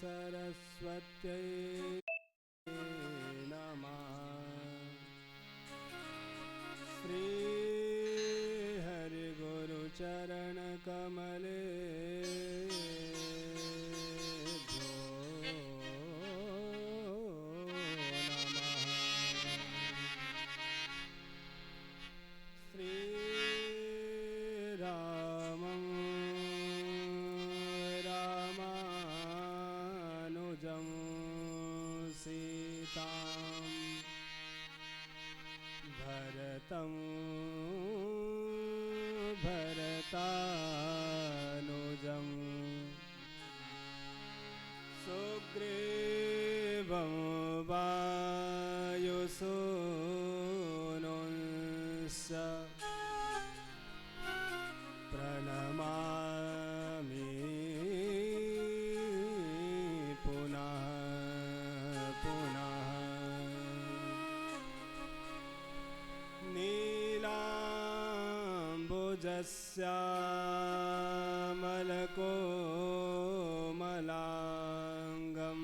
सरस्वत्यै नमः। श्री हरि गुरु चरण कमले भरतानुजं सुग्रीवं वायुसूनुंश्च प्रणमामि पुनः पुनः। नीलाम्बुजस्यामलकोमलाङ्गं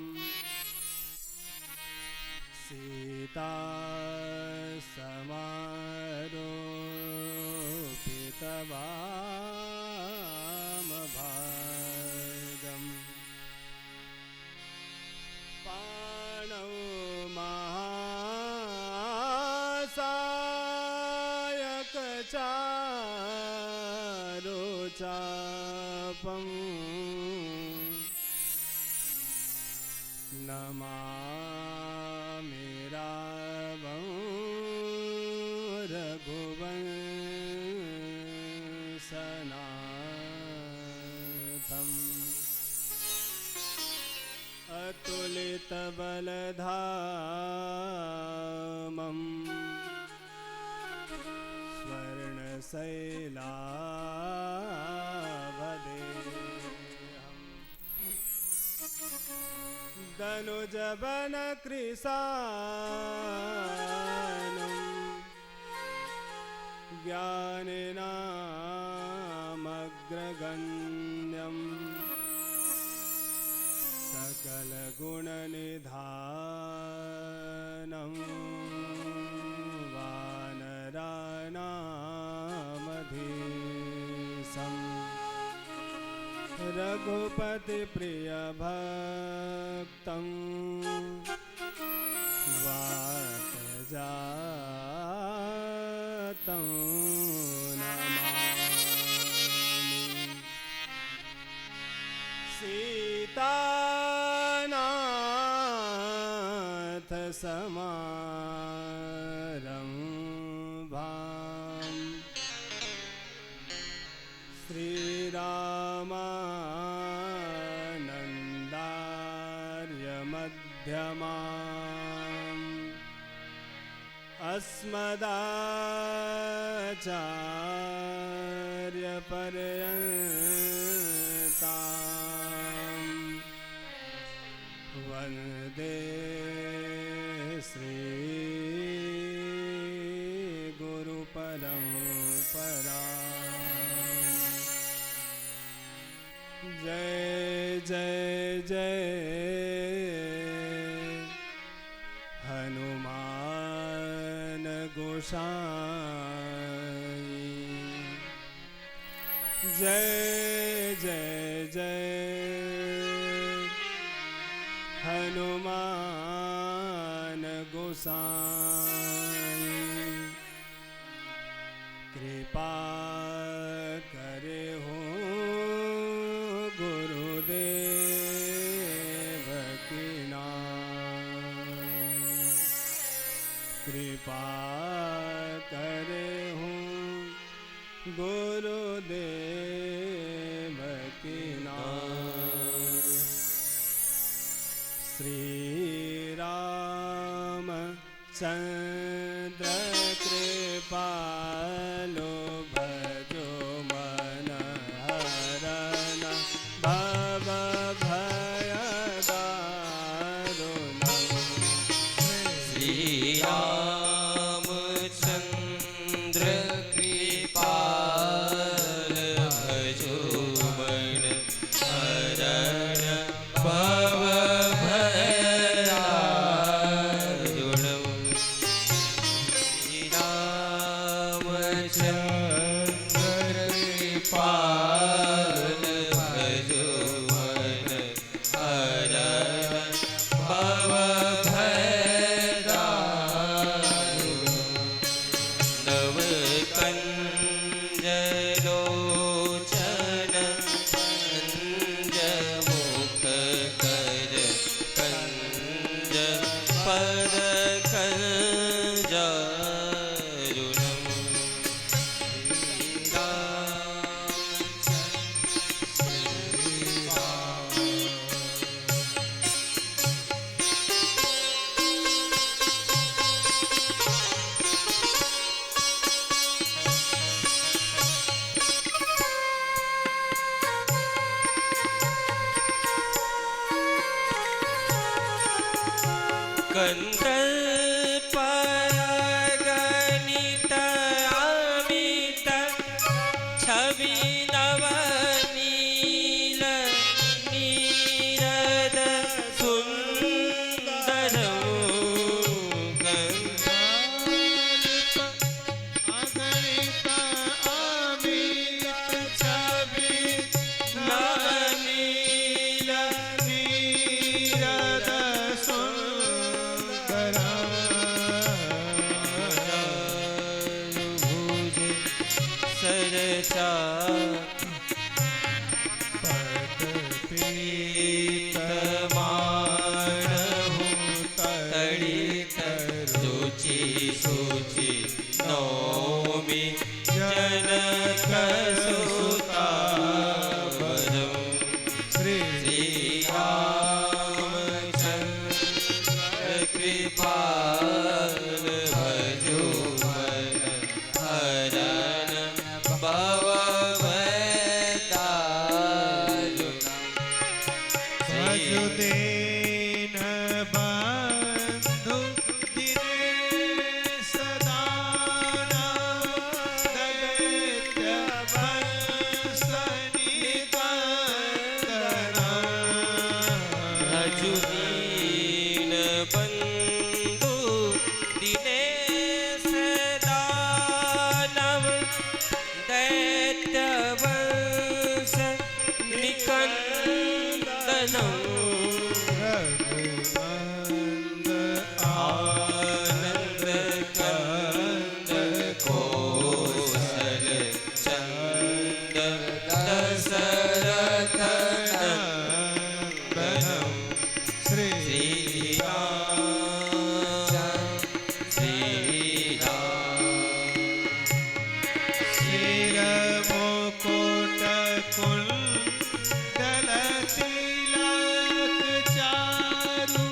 सीतासमारोपितवामभागम् पाणौ चापं नमामि रावं रघुवंशनाथम् अतुलितबलधामम् स्वर्णशैलावदेहम् दनुजवनकृशानुं ज्ञानिनामग्रगण्यम् सकलगुणनिधानं वानराणामधीशम् रघुपतिप्रियभक्तं वातजातं नमामि। सीतानाथसमारम्भां श्रीरामानन्दार्यमध्यमाम् अस्मदाचार्यपर्यन्तां वन्दे श्रीगुरुपरम्पराम्। जय जय जय हनुमान गोसाई। जय जय जय हनुमान गोसाई। कृपा करे हो गुरुदेव की नाम। कृपा करे हो गुरुदेव की नाम। श्री रामचंद्र कृपालो भजो मन हरन भव भय कन्दर्प गणित अमित छवि नवनील नीरद सुन्दर सरचा पीत मानहु तड़ित रुचि सूचि नौमि जनक सुता वरम श्री रामचंद्र कृपाल भजो मन हरण वसुदेन बंधु दिनेश दानव दैत्य वंशनिकंदना रजुदीन बंधु दिनेश दानव दैत्य वंश निकंदनम रघुनंद आनंद कंद कौशल चंद दशरथ नंदनम श्री मुकुट कुंडल तिलक चारु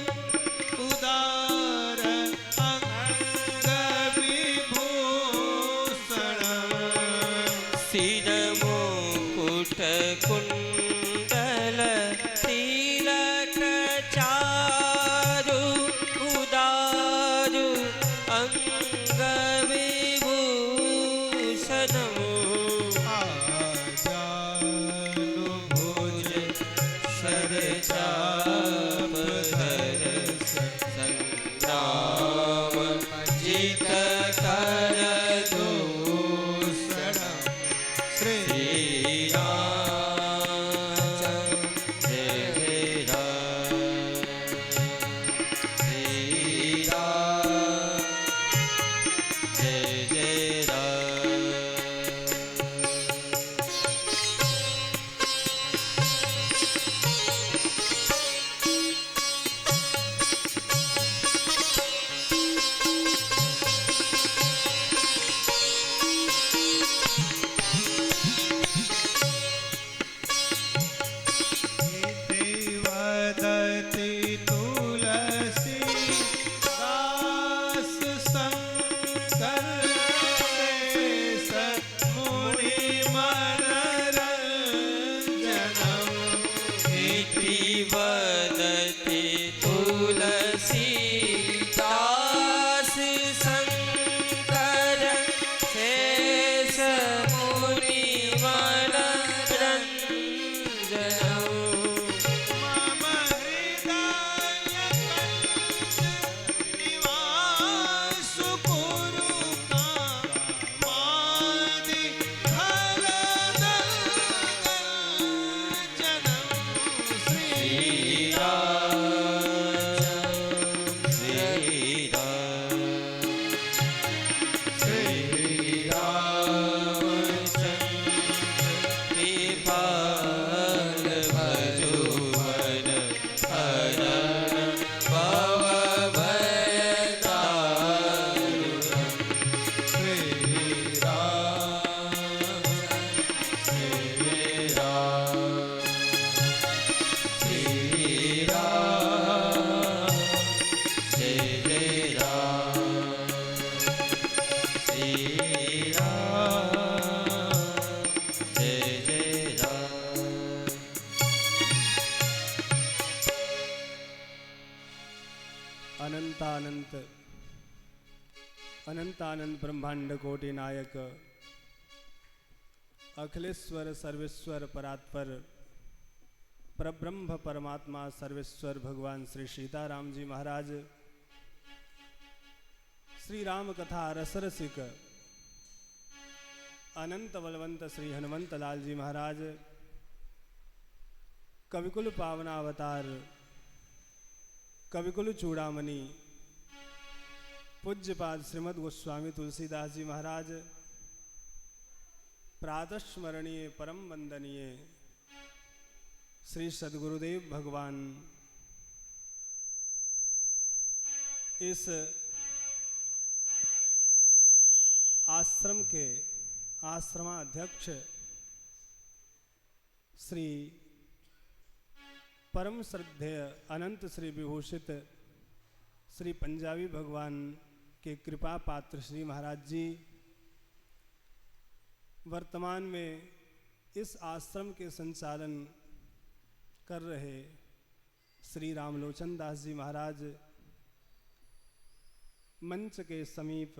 उदार अंग विभूषण सिर मुकुट कुंडल तिलक चारु उदारु अंग विभूषण आजानुभुज सरचाप धरस संग्राम जित कर दूषण श्री राम जय राम श्री राम जय राम। वदति तुलसी दास शंकर शेष मुनि मनरंजनम इति वदति तुलसी दास शंकर शेष मुनि मनरंजनम मम हृदय निवास कुरु कामादि हरदंजनम श्री श्री अनंतानंत अनंतानंत ब्रह्मांड कोटि नायक अखिलेश्वर सर्वेश्वर परात्पर परब्रह्म परमात्मा सर्वेश्वर भगवान श्री सीताराम जी महाराज श्री राम कथा रसरसिक अनंत बलवंत श्री हनुमंत लाल जी महाराज कविकुल पावनावतार कविकुल चूड़ामणि पूज्यपाद श्रीमद गोस्वामी तुलसीदास जी महाराज प्रातस्मरणीय परम वंदनीय श्री सद्गुरुदेव भगवान इस आश्रम के आश्रमाध्यक्ष श्री परम श्रद्धेय अनंत श्री विभूषित श्री पंजाबी भगवान के कृपा पात्र श्री महाराज जी वर्तमान में इस आश्रम के संचालन कर रहे श्री रामलोचन दास जी महाराज मंच के समीप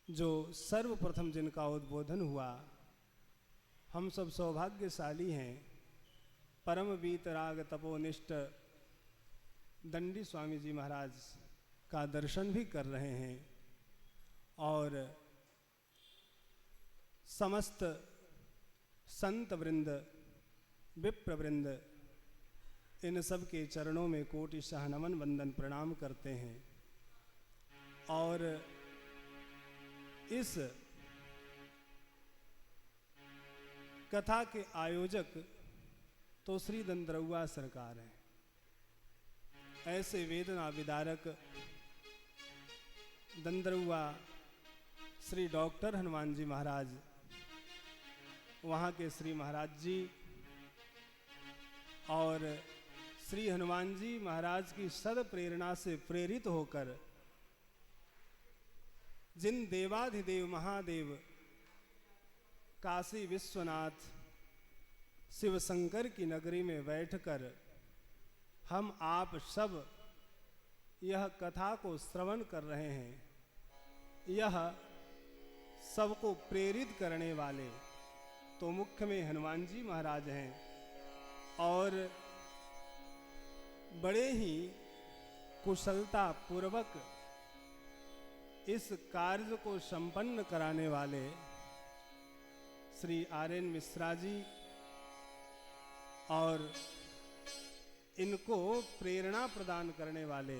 जो सर्वप्रथम जिनका उद्बोधन हुआ, हम सब सौभाग्यशाली हैं। परम वीतराग तपोनिष्ठ दंडी स्वामी जी महाराज का दर्शन भी कर रहे हैं और समस्त संत वृंद विप्र वृंद इन सब के चरणों में कोटिशः नमन वंदन प्रणाम करते हैं। और इस कथा के आयोजक तो श्री दंद्रउआ सरकार हैं। ऐसे वेदना विदारक दंद्रउआ श्री डॉक्टर हनुमान जी महाराज, वहाँ के श्री महाराज जी और श्री हनुमान जी महाराज की सद प्रेरणा से प्रेरित होकर जिन देवाधिदेव महादेव काशी विश्वनाथ शिव शंकर की नगरी में बैठकर हम आप सब यह कथा को श्रवण कर रहे हैं, यह सबको प्रेरित करने वाले तो मुख्य में हनुमान जी महाराज हैं और बड़े ही कुशलता पूर्वक इस कार्य को संपन्न कराने वाले श्री आर्यन मिश्रा जी और इनको प्रेरणा प्रदान करने वाले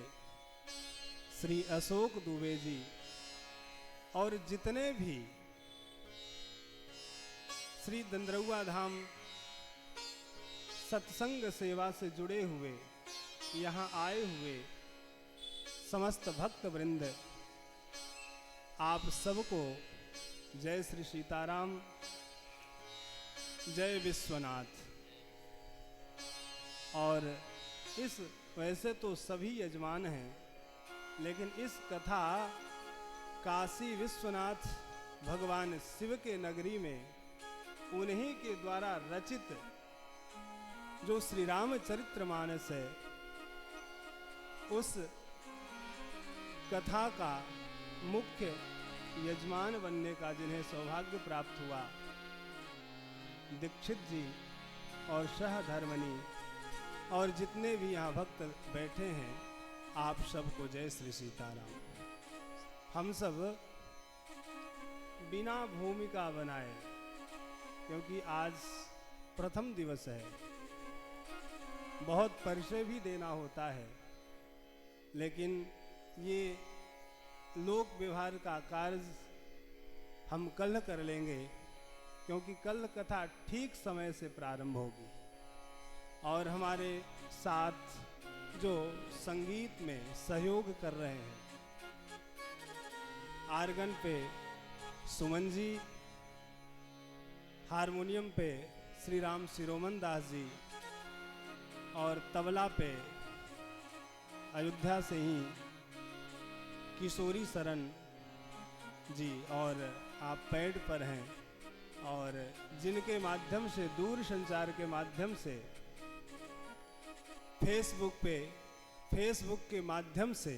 श्री अशोक दुबे जी और जितने भी श्री दंद्रउआ धाम सत्संग सेवा से जुड़े हुए यहाँ आए हुए समस्त भक्त वृंद, आप सबको जय श्री सीताराम, जय विश्वनाथ। और इस वैसे तो सभी यजमान हैं, लेकिन इस कथा काशी विश्वनाथ भगवान शिव के नगरी में उन्हीं के द्वारा रचित जो श्री रामचरितमानस है, उस कथा का मुख्य यजमान बनने का जिन्हें सौभाग्य प्राप्त हुआ, दीक्षित जी और सहधर्मनी और जितने भी यहाँ भक्त बैठे हैं, आप सबको जय श्री सीताराम। हम सब बिना भूमिका बनाए, क्योंकि आज प्रथम दिवस है, बहुत परिचय भी देना होता है, लेकिन ये लोक व्यवहार का कार्य हम कल कर लेंगे, क्योंकि कल कथा ठीक समय से प्रारंभ होगी। और हमारे साथ जो संगीत में सहयोग कर रहे हैं, आर्गन पे सुमन जी, हारमोनियम पे श्री राम शिरोमन दास जी और तबला पे अयोध्या से ही किशोरी शरण जी, और आप पैड पर हैं और जिनके माध्यम से दूर संचार के माध्यम से फेसबुक पे फेसबुक के माध्यम से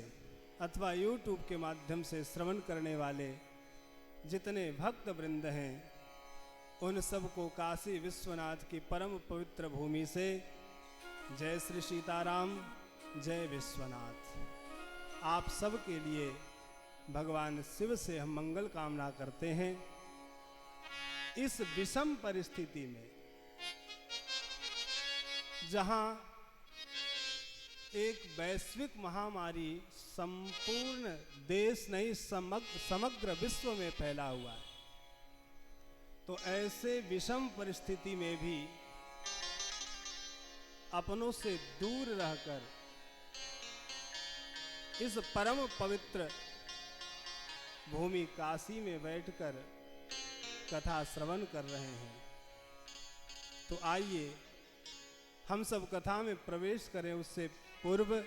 अथवा यूट्यूब के माध्यम से श्रवण करने वाले जितने भक्त वृंद हैं, उन सबको काशी विश्वनाथ की परम पवित्र भूमि से जय श्री सीताराम, जय विश्वनाथ। आप सब के लिए भगवान शिव से हम मंगल कामना करते हैं। इस विषम परिस्थिति में जहां एक वैश्विक महामारी संपूर्ण देश नहीं समग्र विश्व में फैला हुआ है, तो ऐसे विषम परिस्थिति में भी अपनों से दूर रहकर इस परम पवित्र भूमि काशी में बैठकर कथा श्रवण कर रहे हैं। तो आइए हम सब कथा में प्रवेश करें। उससे पूर्व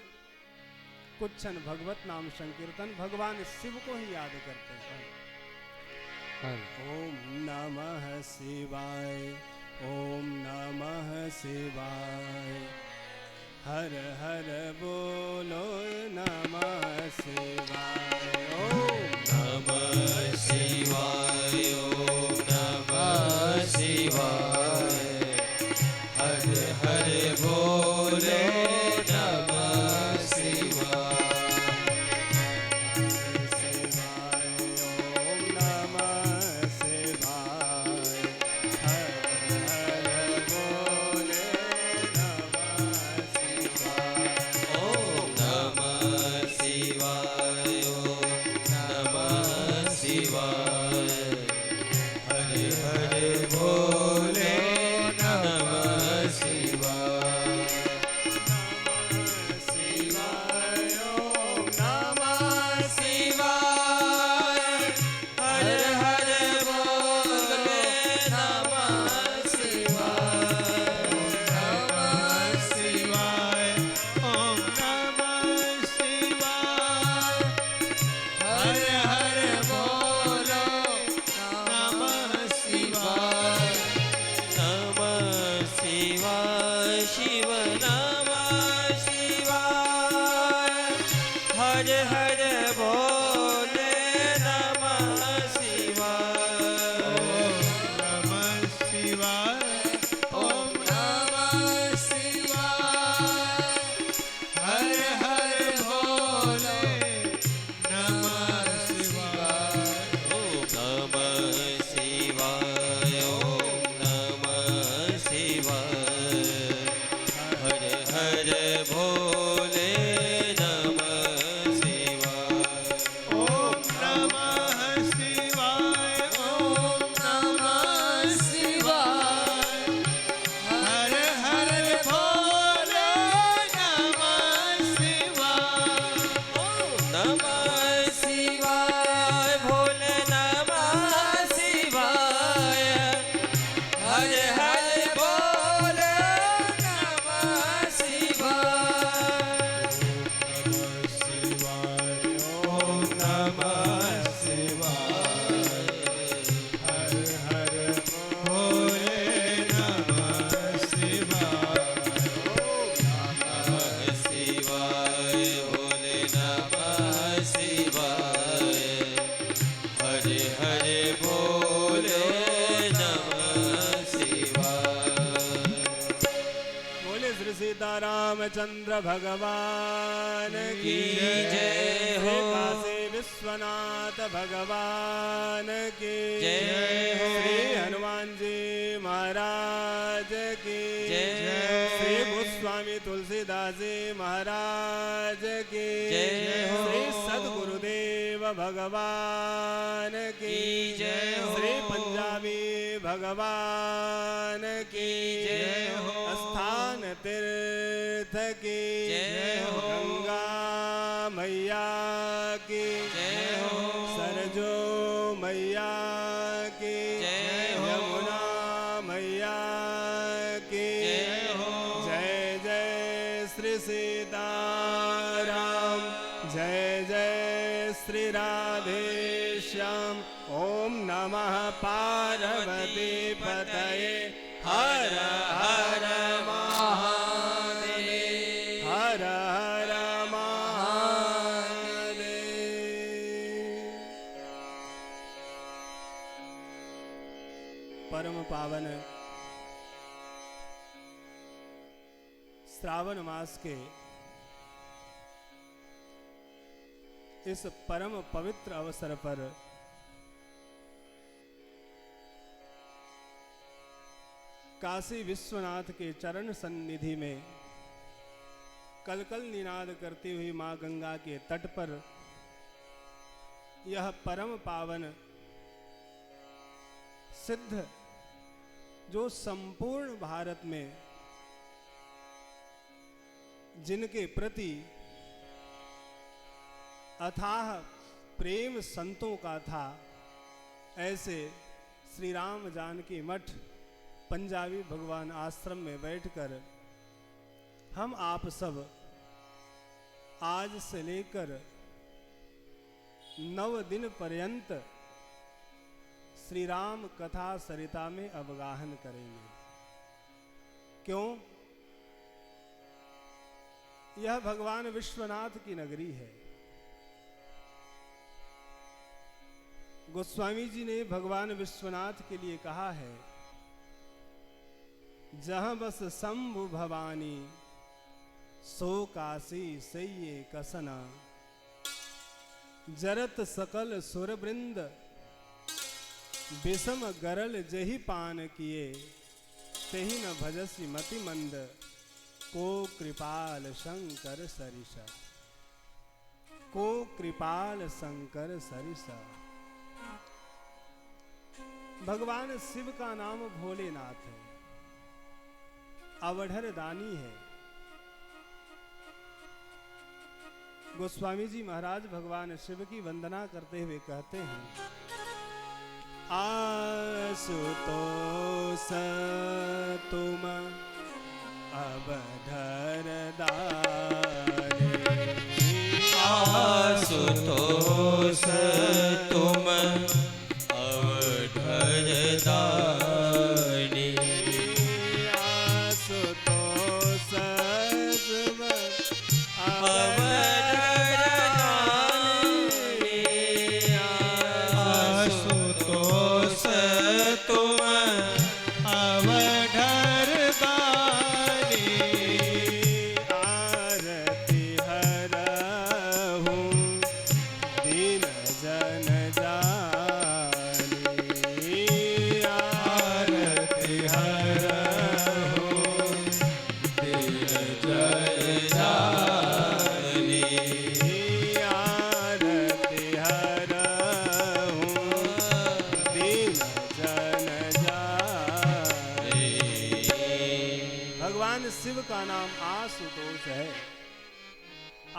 कुछ क्षण भगवत नाम संकीर्तन, भगवान शिव को ही याद करते हैं। ओम नमः शिवाय, ओम नमः शिवाय, हर हर बोलो नमः शिवाय। ओम नमः शिवाय, ओम नमः शिवाय, हर हर बोले नमः शिवाय। ओम नमः शिवाय, हर हर बोले नमः शिवाय। ओम नमः शिवाय, ओम नमः शिवाय, हर हर बोले नमः शिवाय। रामचंद्र भगवान की जय हो। काशी विश्वनाथ भगवान की जय हो। श्री हनुमान जी महाराज की जय हो। श्री गोस्वामी तुलसीदास जी महाराज की जय हो। श्री सद्गुरुदेव भगवान की जय हो। श्री पंजाबी भगवान की जय हो। स्थान तीर्थ की जय हो। गंगा मैया की जय हो। सरजू मैया की जय हो। यमुना मैया की जय हो। जय जय श्री सीताराम, जय जय श्री राधे श्याम। ओम नमः पार्वती पतये, हर हर महादेव, हर हर श्रावण मास के इस परम पवित्र अवसर पर काशी विश्वनाथ के चरण सन्निधि में कलकल निनाद करती हुई मां गंगा के तट पर यह परम पावन सिद्ध जो संपूर्ण भारत में जिनके प्रति अथाह प्रेम संतों का था, ऐसे श्री राम जानकी मठ पंजाबी भगवान आश्रम में बैठकर हम आप सब आज से लेकर 9 दिन पर्यंत श्री राम कथा सरिता में अवगाहन करेंगे। क्यों? यह भगवान विश्वनाथ की नगरी है। गोस्वामी जी ने भगवान विश्वनाथ के लिए कहा है, जहां बस शंभु भवानी सो काशी सैये कसना, जरत सकल सुरवृंद विषम गरल जही पान किए, तेहि न भजसी मति मंद को कृपाल शंकर सरिसा, को कृपाल शंकर सरिसा। भगवान शिव का नाम भोलेनाथ है, अवढ़र दानी है। गोस्वामी जी महाराज भगवान शिव की वंदना करते हुए कहते हैं, आशुतोष तुम अवधर दानी, आशुतोष तुम अवधर दानी, आशुतोष तुम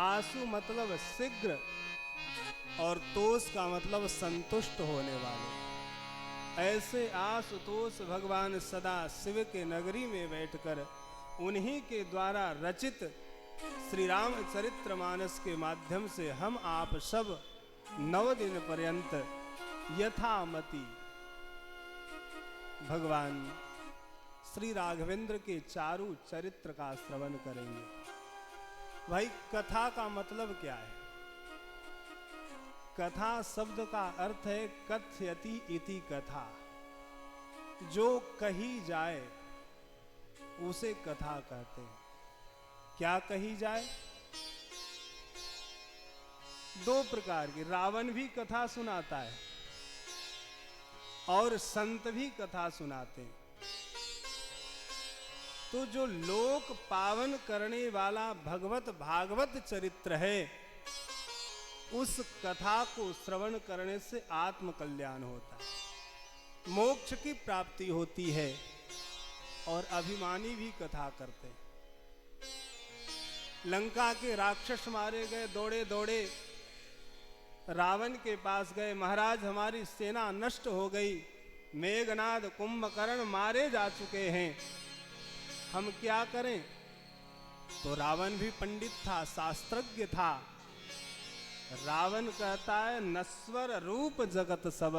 आसु मतलब शीघ्र और तोष का मतलब संतुष्ट होने वाले। ऐसे आशुतोष भगवान सदा शिव के नगरी में बैठकर उन्हीं के द्वारा रचित श्री राम चरित्र मानस के माध्यम से हम आप सब 9 दिन पर्यंत यथामति भगवान श्री राघवेंद्र के चारु चरित्र का श्रवण करेंगे। भाई, कथा का मतलब क्या है? कथा शब्द का अर्थ है कथयति इति कथा, जो कही जाए उसे कथा कहते हैं। क्या कही जाए? 2 प्रकार की। रावण भी कथा सुनाता है और संत भी कथा सुनाते हैं। तो जो लोक पावन करने वाला भगवत भागवत चरित्र है, उस कथा को श्रवण करने से आत्म कल्याण होता है, मोक्ष की प्राप्ति होती है। और अभिमानी भी कथा करते हैं। लंका के राक्षस मारे गए, दौड़े दौड़े रावण के पास गए, महाराज हमारी सेना नष्ट हो गई, मेघनाद कुंभकर्ण मारे जा चुके हैं, हम क्या करें? तो रावण भी पंडित था, शास्त्रज्ञ था। रावण कहता है, नश्वर रूप जगत सब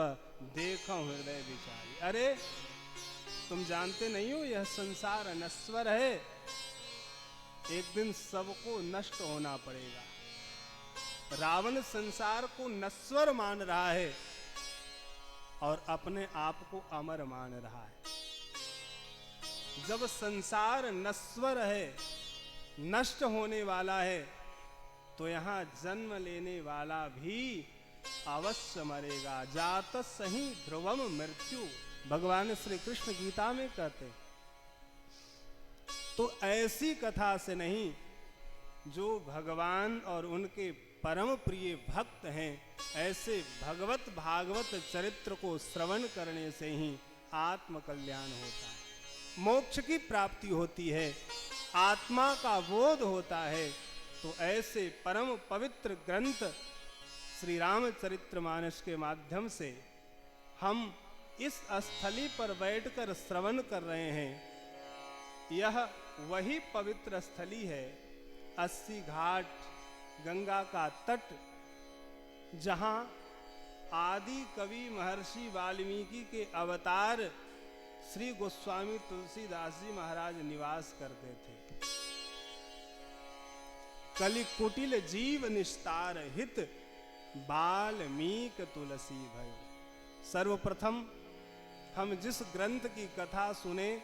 देखो हृदय विचारी। अरे तुम जानते नहीं हो यह संसार नश्वर है, एक दिन सबको नष्ट होना पड़ेगा। रावण संसार को नश्वर मान रहा है और अपने आप को अमर मान रहा है। जब संसार नश्वर है नष्ट होने वाला है, तो यहाँ जन्म लेने वाला भी अवश्य मरेगा। जात सही ध्रुवम मृत्यु, भगवान श्री कृष्ण गीता में कहते। तो ऐसी कथा से नहीं, जो भगवान और उनके परम प्रिय भक्त हैं, ऐसे भगवत भागवत चरित्र को श्रवण करने से ही आत्म कल्याण होता है, मोक्ष की प्राप्ति होती है, आत्मा का बोध होता है। तो ऐसे परम पवित्र ग्रंथ श्री रामचरितमानस के माध्यम से हम इस स्थली पर बैठकर श्रवण कर रहे हैं। यह वही पवित्र स्थली है, 80 घाट, गंगा का तट, जहां आदि कवि महर्षि वाल्मीकि के अवतार श्री गोस्वामी तुलसीदास जी महाराज निवास करते थे। कलि कुटिल जीव निस्तार हित, वाल्मीक तुलसी भयो। सर्वप्रथम हम जिस ग्रंथ की कथा सुने,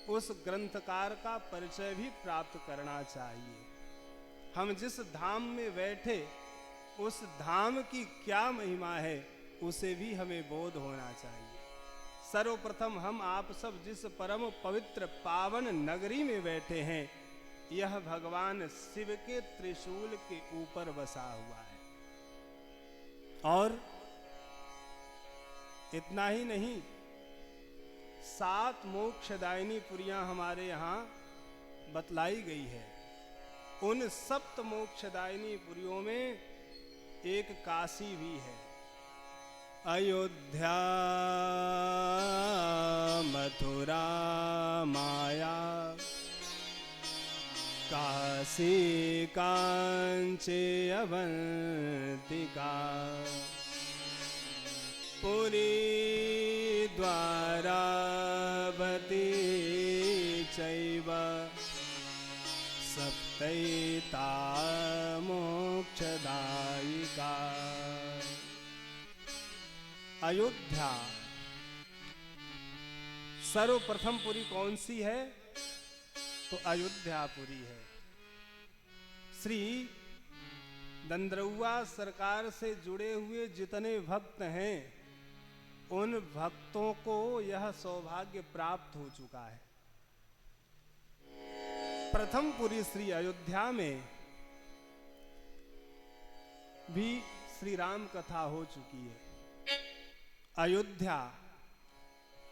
उस ग्रंथकार का परिचय भी प्राप्त करना चाहिए। हम जिस धाम में बैठे, उस धाम की क्या महिमा है, उसे भी हमें बोध होना चाहिए। सर्वप्रथम हम आप सब जिस परम पवित्र पावन नगरी में बैठे हैं, यह भगवान शिव के त्रिशूल के ऊपर बसा हुआ है। और इतना ही नहीं, 7 मोक्षदायिनी पुरियां हमारे यहाँ बतलाई गई है। उन 7 मोक्षदायिनी पुरियों में एक काशी भी है। अयोध्या, मथुरा, माया, काशी, कांची, अवंतिका, पुरी, द्वारावती चैव सप्तैता मोक्षदायिका। अयोध्या सर्वप्रथम पुरी कौन सी है? तो अयोध्यापुरी है। श्री दंद्रउआ सरकार से जुड़े हुए जितने भक्त हैं, उन भक्तों को यह सौभाग्य प्राप्त हो चुका है। प्रथम पुरी श्री अयोध्या में भी श्री राम कथा हो चुकी है। अयोध्या,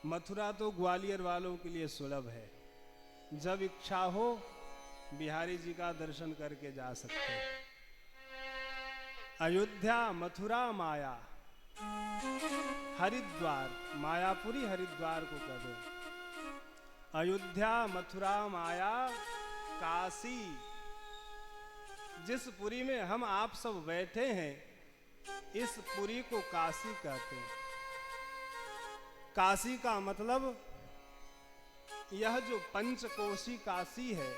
मथुरा तो ग्वालियर वालों के लिए सुलभ है। जब इच्छा हो बिहारी जी का दर्शन करके जा सकते हैं। अयोध्या, मथुरा, माया, हरिद्वार, मायापुरी हरिद्वार को कह दो। अयोध्या, मथुरा, माया, काशी, जिस पुरी में हम आप सब बैठे हैं, इस पुरी को काशी कहते हैं। काशी का मतलब यह जो पंचकोशी काशी है,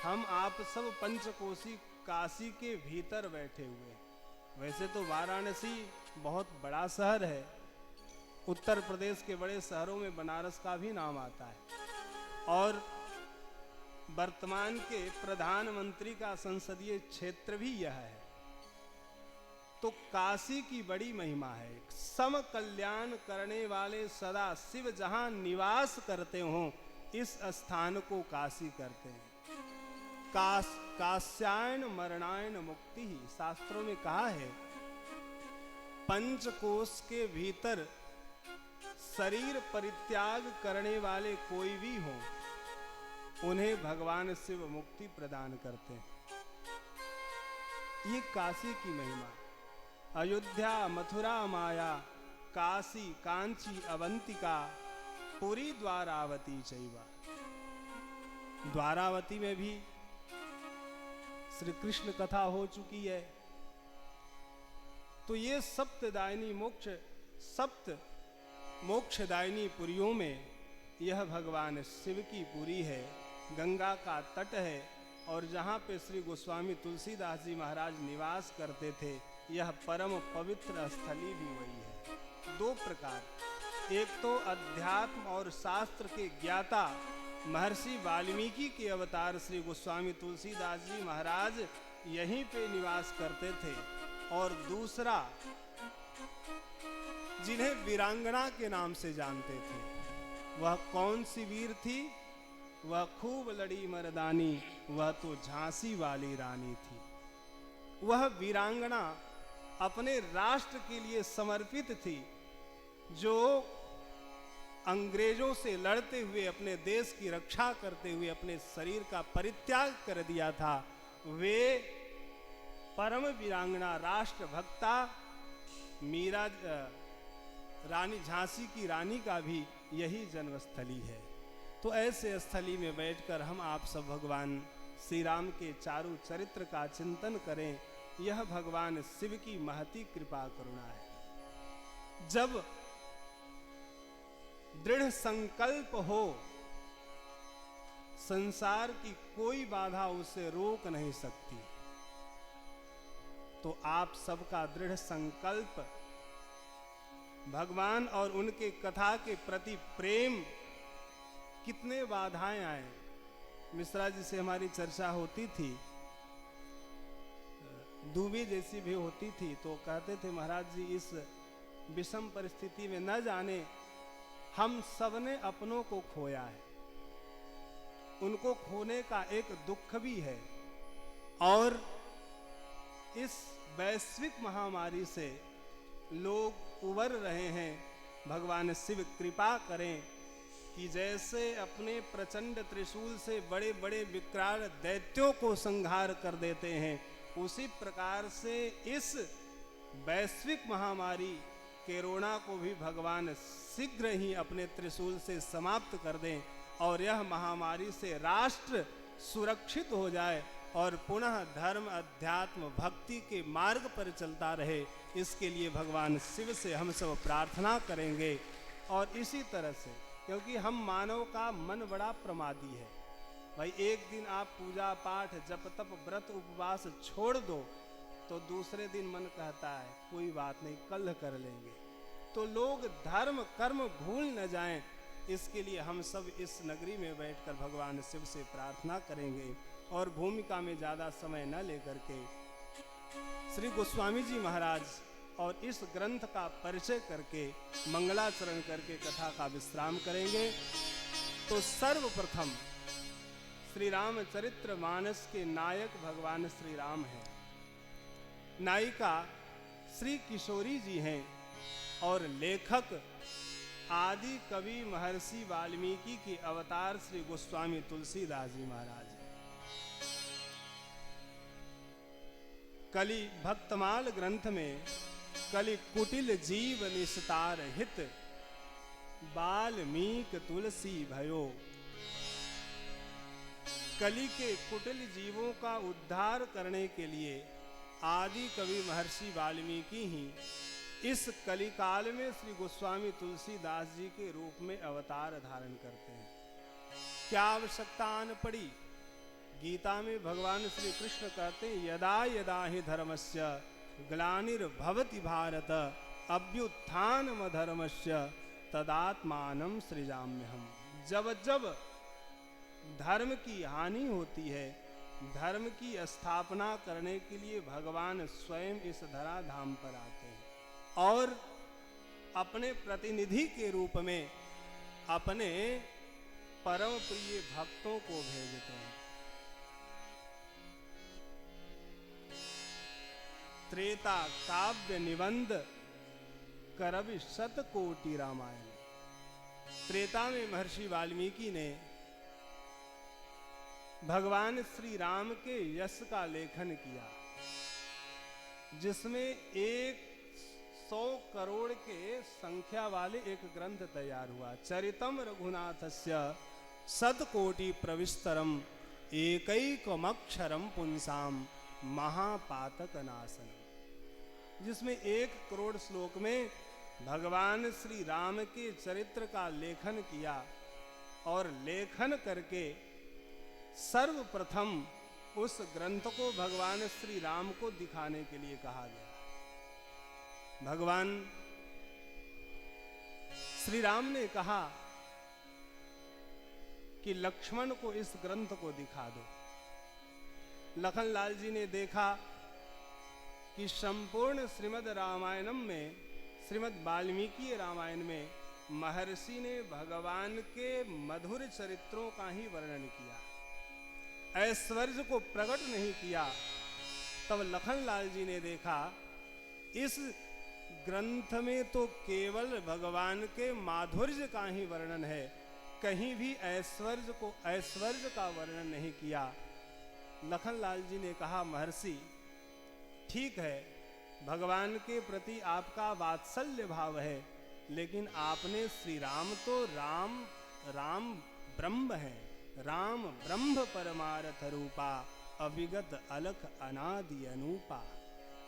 हम आप सब पंचकोशी काशी के भीतर बैठे हुए हैं। वैसे तो वाराणसी बहुत बड़ा शहर है, उत्तर प्रदेश के बड़े शहरों में बनारस का भी नाम आता है, और वर्तमान के प्रधानमंत्री का संसदीय क्षेत्र भी यह है। तो काशी की बड़ी महिमा है। सम कल्याण करने वाले सदा शिव जहां निवास करते हों, इस स्थान को काशी करते हैं। काश्यायन मरणायन मुक्ति ही शास्त्रों में कहा है। पंचकोश के भीतर शरीर परित्याग करने वाले कोई भी हो, उन्हें भगवान शिव मुक्ति प्रदान करते हैं। ये काशी की महिमा। अयोध्या, मथुरा, माया, काशी, कांची, अवंतिका, पुरी, द्वारावती चैवा। द्वारावती में भी श्री कृष्ण कथा हो चुकी है। तो ये सप्त मोक्षदायिनी पुरियों में यह भगवान शिव की पुरी है। गंगा का तट है, और जहाँ पे श्री गोस्वामी तुलसीदास जी महाराज निवास करते थे, यह परम पवित्र स्थली भी वही है। 2 प्रकार, एक तो अध्यात्म और शास्त्र के ज्ञाता महर्षि वाल्मीकि के अवतार श्री गोस्वामी तुलसीदास जी महाराज यहीं पे निवास करते थे। और दूसरा, जिन्हें वीरांगना के नाम से जानते थे, वह कौन सी वीर थी? वह खूब लड़ी मर्दानी, वह तो झांसी वाली रानी थी। वह वीरांगना अपने राष्ट्र के लिए समर्पित थी, जो अंग्रेजों से लड़ते हुए अपने देश की रक्षा करते हुए अपने शरीर का परित्याग कर दिया था। वे परम वीरांगना राष्ट्रभक्ता मीरा रानी, झांसी की रानी का भी यही जन्मस्थली है। तो ऐसे स्थली में बैठकर हम आप सब भगवान श्री राम के चारु चरित्र का चिंतन करें। यह भगवान शिव की महती कृपा करुणा है। जब दृढ़ संकल्प हो, संसार की कोई बाधा उसे रोक नहीं सकती। तो आप सबका दृढ़ संकल्प, भगवान और उनके कथा के प्रति प्रेम, कितने बाधाएं आए। मिश्रा जी से हमारी चर्चा होती थी, दूबी जैसी भी होती थी, तो कहते थे महाराज जी इस विषम परिस्थिति में न जाने हम सबने अपनों को खोया है, उनको खोने का एक दुख भी है। और इस वैश्विक महामारी से लोग उबर रहे हैं। भगवान शिव कृपा करें कि जैसे अपने प्रचंड त्रिशूल से बड़े बड़े विकराल दैत्यों को संहार कर देते हैं, उसी प्रकार से इस वैश्विक महामारी कोरोना को भी भगवान शीघ्र ही अपने त्रिशूल से समाप्त कर दें और यह महामारी से राष्ट्र सुरक्षित हो जाए और पुनः धर्म, अध्यात्म, भक्ति के मार्ग पर चलता रहे। इसके लिए भगवान शिव से हम सब प्रार्थना करेंगे। और इसी तरह से, क्योंकि हम मानव का मन बड़ा प्रमादी है भाई, एक दिन आप पूजा पाठ, जप तप, व्रत, उपवास छोड़ दो तो दूसरे दिन मन कहता है कोई बात नहीं, कल कर लेंगे। तो लोग धर्म कर्म भूल न जाएं, इसके लिए हम सब इस नगरी में बैठकर भगवान शिव से प्रार्थना करेंगे। और भूमिका में ज़्यादा समय न लेकर के श्री गोस्वामी जी महाराज और इस ग्रंथ का परिचय करके मंगलाचरण करके कथा का विश्राम करेंगे। तो सर्वप्रथम श्री रामचरित्र मानस के नायक भगवान श्री राम हैं, नायिका श्री किशोरी जी हैं और लेखक आदि कवि महर्षि वाल्मीकि के अवतार श्री गोस्वामी तुलसीदास जी महाराज हैं। कलि भक्तमाल ग्रंथ में कलि कुटिल जीव निस्तार हित वाल्मीकि तुलसी भयो। कलि के कुटिल जीवों का उद्धार करने के लिए आदि कवि महर्षि वाल्मीकि ही इस कलिकाल में श्री गोस्वामी तुलसीदास जी के रूप में अवतार धारण करते हैं। क्या आवश्यकता आन पड़ी? गीता में भगवान श्री कृष्ण कहते हैं, यदा यदा हि धर्मस्य ग्लानिर्भवति भारत अभ्युत्थानमधर्मस्य तदात्मानं सृजाम्यहम्। जब जब धर्म की हानि होती है, धर्म की स्थापना करने के लिए भगवान स्वयं इस धराधाम पर आते हैं और अपने प्रतिनिधि के रूप में अपने परम प्रिय भक्तों को भेजते हैं। त्रेता काव्य निबंध करवि शतकोटि रामायण। त्रेता में महर्षि वाल्मीकि ने भगवान श्री राम के यश का लेखन किया, जिसमें 100 करोड़ के संख्या वाले एक ग्रंथ तैयार हुआ। चरितम रघुनाथस्य शतकोटि प्रविस्तरम एकैकमक्षरम पुंसाम महापातक नाशनम, जिसमें 1 करोड़ श्लोक में भगवान श्री राम के चरित्र का लेखन किया और लेखन करके सर्वप्रथम उस ग्रंथ को भगवान श्री राम को दिखाने के लिए कहा गया। भगवान श्री राम ने कहा कि लक्ष्मण को इस ग्रंथ को दिखा दो। लखनलाल जी ने देखा कि संपूर्ण श्रीमद् रामायणम में, श्रीमद् वाल्मीकि रामायण में महर्षि ने भगवान के मधुर चरित्रों का ही वर्णन किया, ऐश्वर्य को प्रकट नहीं किया। तब लखनलाल जी ने देखा इस ग्रंथ में तो केवल भगवान के माधुर्य का ही वर्णन है, कहीं भी ऐश्वर्य का वर्णन नहीं किया। लखनलाल जी ने कहा, महर्षि ठीक है, भगवान के प्रति आपका वात्सल्य भाव है, लेकिन आपने श्री राम तो राम ब्रह्म है, राम ब्रह्म परमार्थ रूपा, अविगत अलख अनादि अनूपा।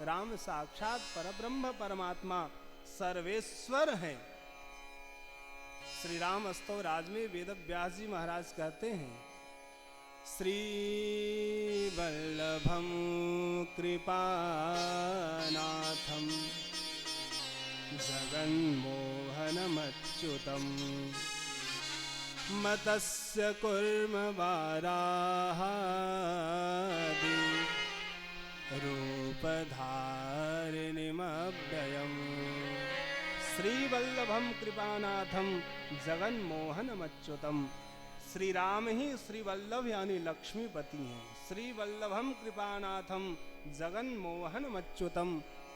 राम साक्षात परब्रह्म परमात्मा सर्वेश्वर हैं। श्री राम स्तव राज में वेदव्यास जी महाराज कहते हैं, श्री वल्लभम कृपानाथम जगन्मोहनमच्युतम मतस्य कुर्म वाराहादि रूपधारिणीमव्ययम्। श्रीवल्लभम कृपानाथम जगन्मोहनमच्युतम। श्री राम ही श्रीवल्लभ यानी लक्ष्मीपति हैं। श्रीवल्लभम कृपानाथम जगन्मोहनमच्युतम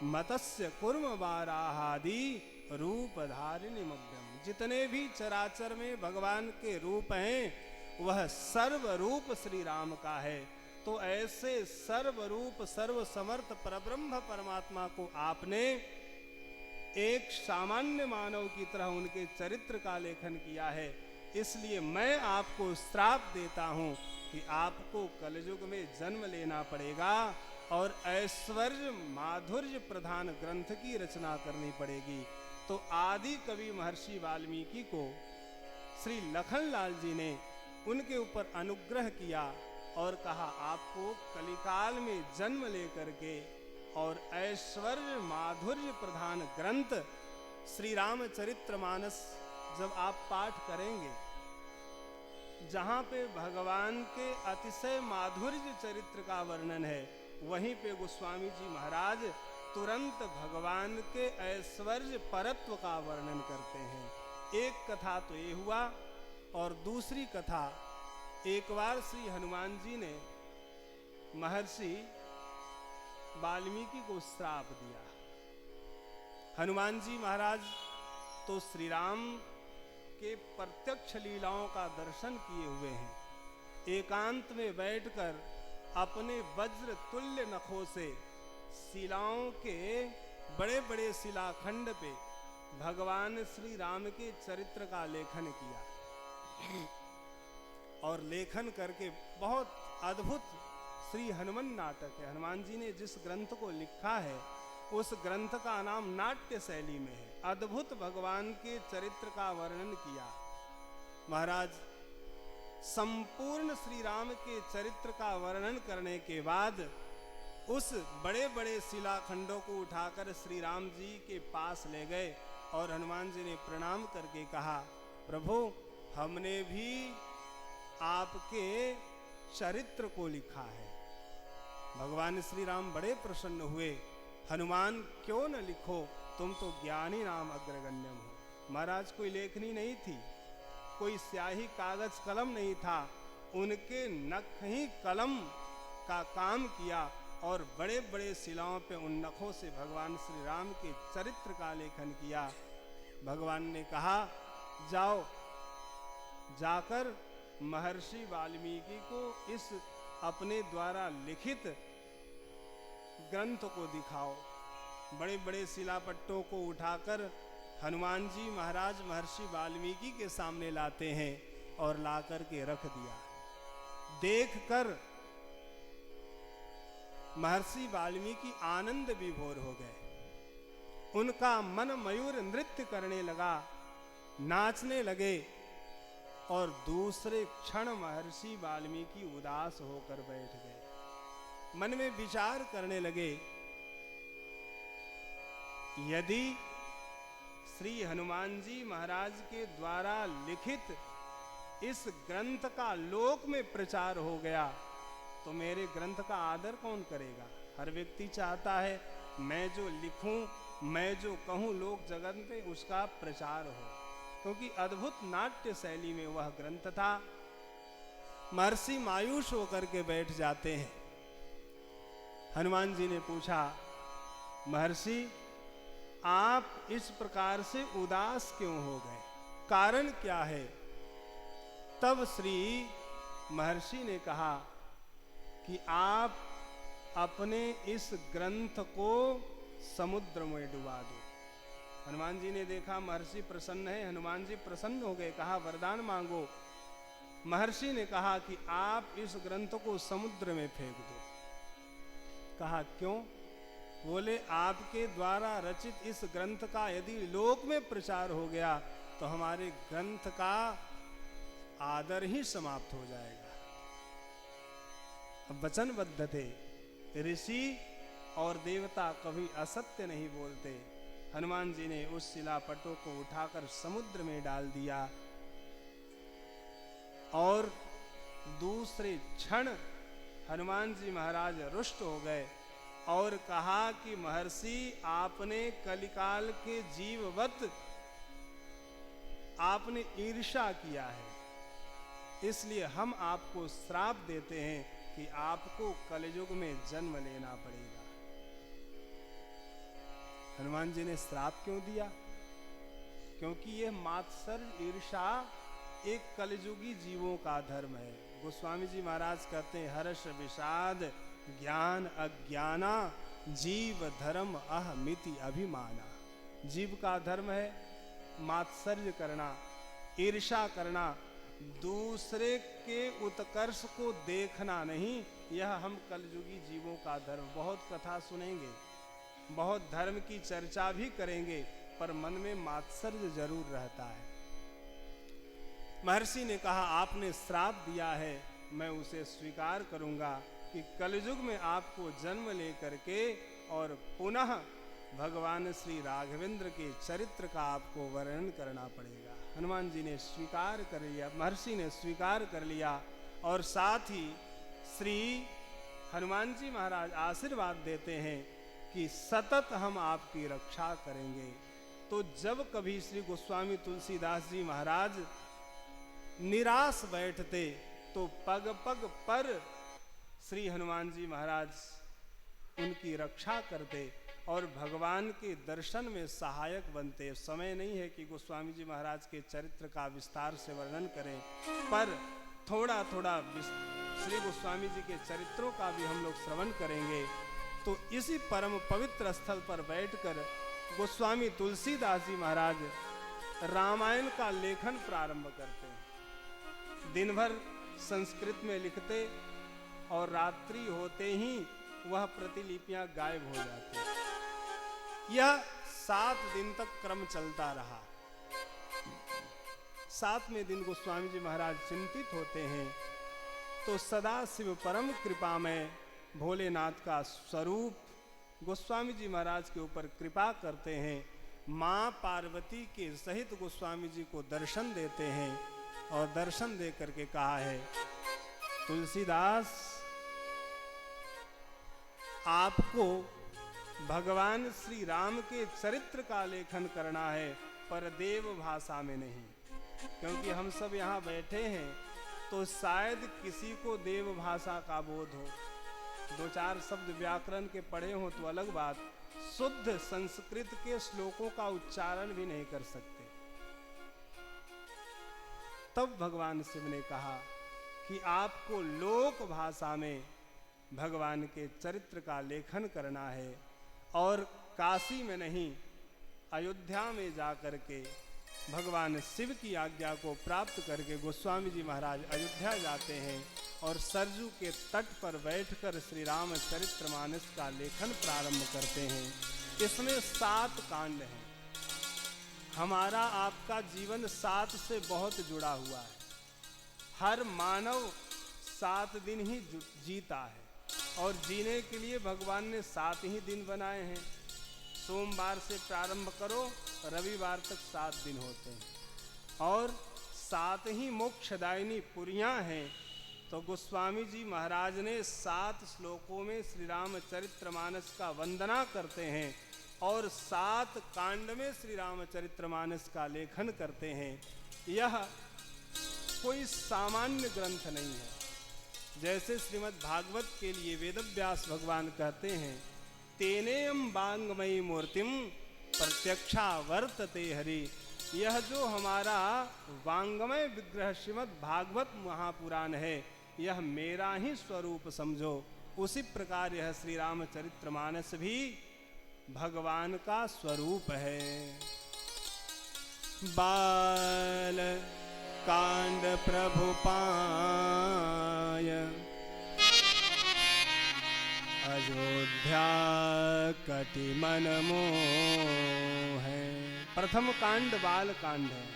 मतस्य कुर्म वाराहादि रूपधारिणीमव्ययम्। जितने भी चराचर में भगवान के रूप हैं, वह सर्व रूप श्री राम का है। तो ऐसे सर्वरूप सर्व समर्थ परब्रह्म परमात्मा को आपने एक सामान्य मानव की तरह उनके चरित्र का लेखन किया है। इसलिए मैं आपको श्राप देता हूं कि आपको कलयुग में जन्म लेना पड़ेगा और ऐश्वर्य माधुर्य प्रधान ग्रंथ की रचना करनी पड़ेगी। तो आदि कवि महर्षि वाल्मीकि को श्री लखनलाल जी ने उनके ऊपर अनुग्रह किया और कहा, आपको कलिकाल में जन्म लेकर के और ऐश्वर्य माधुर्य प्रधान ग्रंथ श्री रामचरितमानस जब आप पाठ करेंगे, जहां पे भगवान के अतिशय माधुर्य चरित्र का वर्णन है, वहीं पे गोस्वामी जी महाराज तुरंत भगवान के ऐश्वर्य परत्व का वर्णन करते हैं। एक कथा तो ये हुआ, और दूसरी कथा, एक बार श्री हनुमान जी ने महर्षि वाल्मीकि को श्राप दिया। हनुमान जी महाराज तो श्री राम के प्रत्यक्ष लीलाओं का दर्शन किए हुए हैं। एकांत में बैठकर अपने वज्र तुल्य नखों से शिलाओं के बड़े बड़े शिलाखंड पे भगवान श्री राम के चरित्र का लेखन किया, और लेखन करके बहुत अद्भुत श्री हनुमान नाटक है। हनुमान जी ने जिस ग्रंथ को लिखा है, उस ग्रंथ का नाम नाट्य शैली में है। अद्भुत भगवान के चरित्र का वर्णन किया। महाराज संपूर्ण श्री राम के चरित्र का वर्णन करने के बाद उस बड़े बड़े शिलाखंडों को उठाकर श्री राम जी के पास ले गए और हनुमान जी ने प्रणाम करके कहा, प्रभु हमने भी आपके चरित्र को लिखा है। भगवान श्री राम बड़े प्रसन्न हुए, हनुमान क्यों न लिखो, तुम तो ज्ञानी नाम अग्रगण्यम हो। महाराज कोई लेखनी नहीं थी, कोई स्याही कागज कलम नहीं था, उनके नख ही कलम का काम किया और बड़े बड़े शिलाओं पे उन नखों से भगवान श्री राम के चरित्र का लेखन किया। भगवान ने कहा, जाओ जाकर महर्षि वाल्मीकि को इस अपने द्वारा लिखित ग्रंथ को दिखाओ। बड़े बड़े शिलापट्टों को उठाकर हनुमान जी महाराज महर्षि वाल्मीकि के सामने लाते हैं और लाकर के रख दिया। देखकर महर्षि वाल्मीकि आनंद विभोर हो गए। उनका मन मयूर नृत्य करने लगा, नाचने लगे, और दूसरे क्षण महर्षि वाल्मीकि उदास होकर बैठ गए। मन में विचार करने लगे, यदि श्री हनुमान जी महाराज के द्वारा लिखित इस ग्रंथ का लोक में प्रचार हो गया तो मेरे ग्रंथ का आदर कौन करेगा? हर व्यक्ति चाहता है मैं जो लिखूं, मैं जो कहूं लोक जगत में उसका प्रचार हो, क्योंकि अद्भुत नाट्य शैली में वह ग्रंथ था। महर्षि मायूस होकर के बैठ जाते हैं। हनुमान जी ने पूछा, महर्षि आप इस प्रकार से उदास क्यों हो गए, कारण क्या है? तब श्री महर्षि ने कहा कि आप अपने इस ग्रंथ को समुद्र में डुबा दो। हनुमान जी ने देखा महर्षि प्रसन्न है, हनुमान जी प्रसन्न हो गए, कहा वरदान मांगो। महर्षि ने कहा कि आप इस ग्रंथ को समुद्र में फेंक दो। कहा क्यों? बोले आपके द्वारा रचित इस ग्रंथ का यदि लोक में प्रचार हो गया तो हमारे ग्रंथ का आदर ही समाप्त हो जाएगा। अब वचनबद्ध थे, ऋषि और देवता कभी असत्य नहीं बोलते। हनुमान जी ने उस शिलापटों को उठाकर समुद्र में डाल दिया और दूसरे क्षण हनुमान जी महाराज रुष्ट हो गए और कहा कि महर्षि आपने कलिकाल के जीववत आपने ईर्ष्या किया है, इसलिए हम आपको श्राप देते हैं कि आपको कलयुग में जन्म लेना पड़ेगा। हनुमान जी ने श्राप क्यों दिया? क्योंकि यह मात्सर्य ईर्ष्या एक कलयुगी जीवों का धर्म है। गोस्वामी जी महाराज कहते हैं, हर्ष विषाद ज्ञान अज्ञाना जीव धर्म अहमिति अभिमाना। जीव का धर्म है मात्सर्य करना, ईर्ष्या करना, दूसरे के उत्कर्ष को देखना नहीं। यह हम कलयुगी जीवों का धर्म। बहुत कथा सुनेंगे, बहुत धर्म की चर्चा भी करेंगे, पर मन में मात्सर्य जरूर रहता है। महर्षि ने कहा आपने श्राप दिया है, मैं उसे स्वीकार करूंगा कि कलयुग में आपको जन्म लेकर के और पुनः भगवान श्री राघवेंद्र के चरित्र का आपको वर्णन करना पड़ेगा। हनुमान जी ने स्वीकार कर लिया, महर्षि ने स्वीकार कर लिया और साथ ही श्री हनुमान जी महाराज आशीर्वाद देते हैं कि सतत हम आपकी रक्षा करेंगे। तो जब कभी श्री गोस्वामी तुलसीदास जी महाराज निराश बैठते तो पग पग पर श्री हनुमान जी महाराज उनकी रक्षा करते और भगवान के दर्शन में सहायक बनते। समय नहीं है कि गोस्वामी जी महाराज के चरित्र का विस्तार से वर्णन करें, पर थोड़ा थोड़ा श्री गोस्वामी जी के चरित्रों का भी हम लोग श्रवण करेंगे। तो इसी परम पवित्र स्थल पर बैठकर गोस्वामी तुलसीदास जी महाराज रामायण का लेखन प्रारंभ करते हैं। दिन भर संस्कृत में लिखते और रात्रि होते ही वह प्रतिलिपियां गायब हो जाती। यह 7 दिन तक क्रम चलता रहा। 7वें दिन गोस्वामी जी महाराज चिंतित होते हैं तो सदा शिव परम कृपा में भोलेनाथ का स्वरूप गोस्वामी जी महाराज के ऊपर कृपा करते हैं। मां पार्वती के सहित गोस्वामी जी को दर्शन देते हैं और दर्शन दे करके कहा है, तुलसीदास आपको भगवान श्री राम के चरित्र का लेखन करना है, पर देव भाषा में नहीं, क्योंकि हम सब यहाँ बैठे हैं तो शायद किसी को देव भाषा का बोध हो, 2-4 शब्द व्याकरण के पढ़े हो तो अलग बात, शुद्ध संस्कृत के श्लोकों का उच्चारण भी नहीं कर सकते। तब भगवान शिव ने कहा कि आपको लोक भाषा में भगवान के चरित्र का लेखन करना है और काशी में नहीं अयोध्या में जाकर के भगवान शिव की आज्ञा को प्राप्त करके गोस्वामी जी महाराज अयोध्या जाते हैं और सरजू के तट पर बैठकर श्री राम चरित्रमानस का लेखन प्रारंभ करते हैं। इसमें 7 कांड हैं। हमारा आपका जीवन 7 से बहुत जुड़ा हुआ है। हर मानव 7 दिन ही जीता है और जीने के लिए भगवान ने 7 ही दिन बनाए हैं। सोमवार से प्रारंभ करो, रविवार तक 7 दिन होते हैं और 7 ही मोक्षदायिनी पुरियां हैं, तो गोस्वामी जी महाराज ने 7 श्लोकों में श्री रामचरितमानस का वंदना करते हैं और 7 कांड में श्री रामचरितमानस का लेखन करते हैं। यह कोई सामान्य ग्रंथ नहीं है। जैसे श्रीमद् भागवत के लिए वेदव्यास भगवान कहते हैं, तेनेयम वांगमयी मूर्तिम प्रत्यक्षा वर्तते हरि। यह जो हमारा वांगमय विग्रह श्रीमद् भागवत महापुराण है, यह मेरा ही स्वरूप समझो। उसी प्रकार यह श्री रामचरितमानस भी भगवान का स्वरूप है। बाल कांड प्रभु पाय अयोध्या कटि मन मोह है। प्रथम कांड बाल कांड है।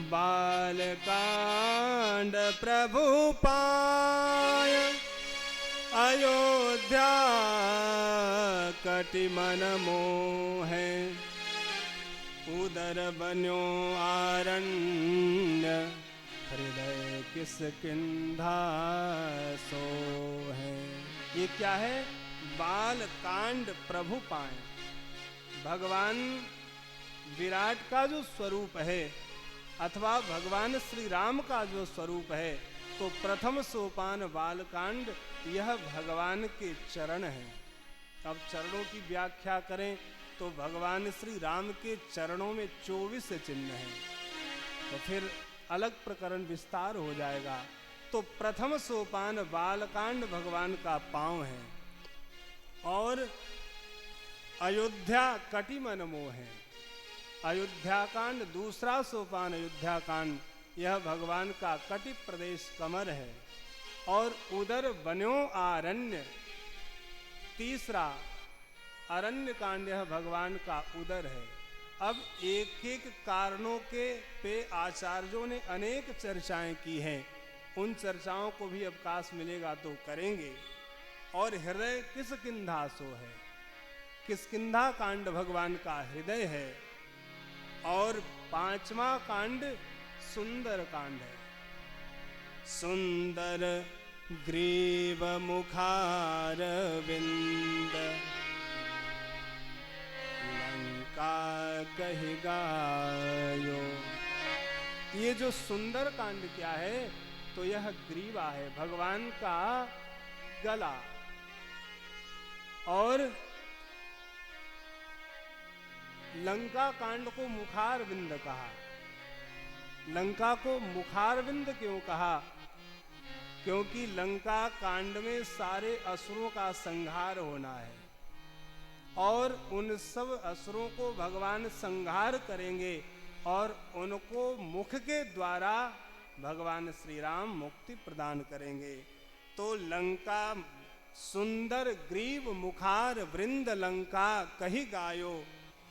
बाल कांड प्रभु पाय अयोध्या कटि मन मोह है। उदर बन्यो आरण्य हृदय किसकिंधा सो है। ये क्या है? बाल कांड प्रभु पाए। भगवान विराट का जो स्वरूप है अथवा भगवान श्री राम का जो स्वरूप है, तो प्रथम सोपान बालकांड यह भगवान के चरण हैं। अब चरणों की व्याख्या करें तो भगवान श्री राम के चरणों में 24 चिन्ह हैं, तो फिर अलग प्रकरण विस्तार हो जाएगा। तो प्रथम सोपान बालकांड भगवान का पांव है और अयोध्या कटि मन मोह है। अयोध्या कांड दूसरा सोपान अयोध्या कांड, यह भगवान का कटि प्रदेश कमर है। और उदर बन्यो आरण्य, तीसरा अरण्य कांड, यह भगवान का उदर है। अब एक एक कारणों के पे आचार्यों ने अनेक चर्चाएं की हैं, उन चर्चाओं को भी अवकाश मिलेगा तो करेंगे। और हृदय किसकिंधा सो है। किसकिंधा कांड भगवान का हृदय है। और पांचवा कांड सुंदर कांड है। सुंदर ग्रीव मुखार विंद लंका कहि गायो। ये जो सुंदर कांड क्या है? तो यह ग्रीवा है, भगवान का गला। और लंका कांड को मुखारविंद कहा। लंका को मुखारविंद क्यों कहा? क्योंकि लंका कांड में सारे असुरों का संहार होना है और उन सब असुरों को भगवान संहार करेंगे और उनको मुख के द्वारा भगवान श्री राम मुक्ति प्रदान करेंगे। तो लंका सुंदर ग्रीव मुखार वृंद लंका कही गायो,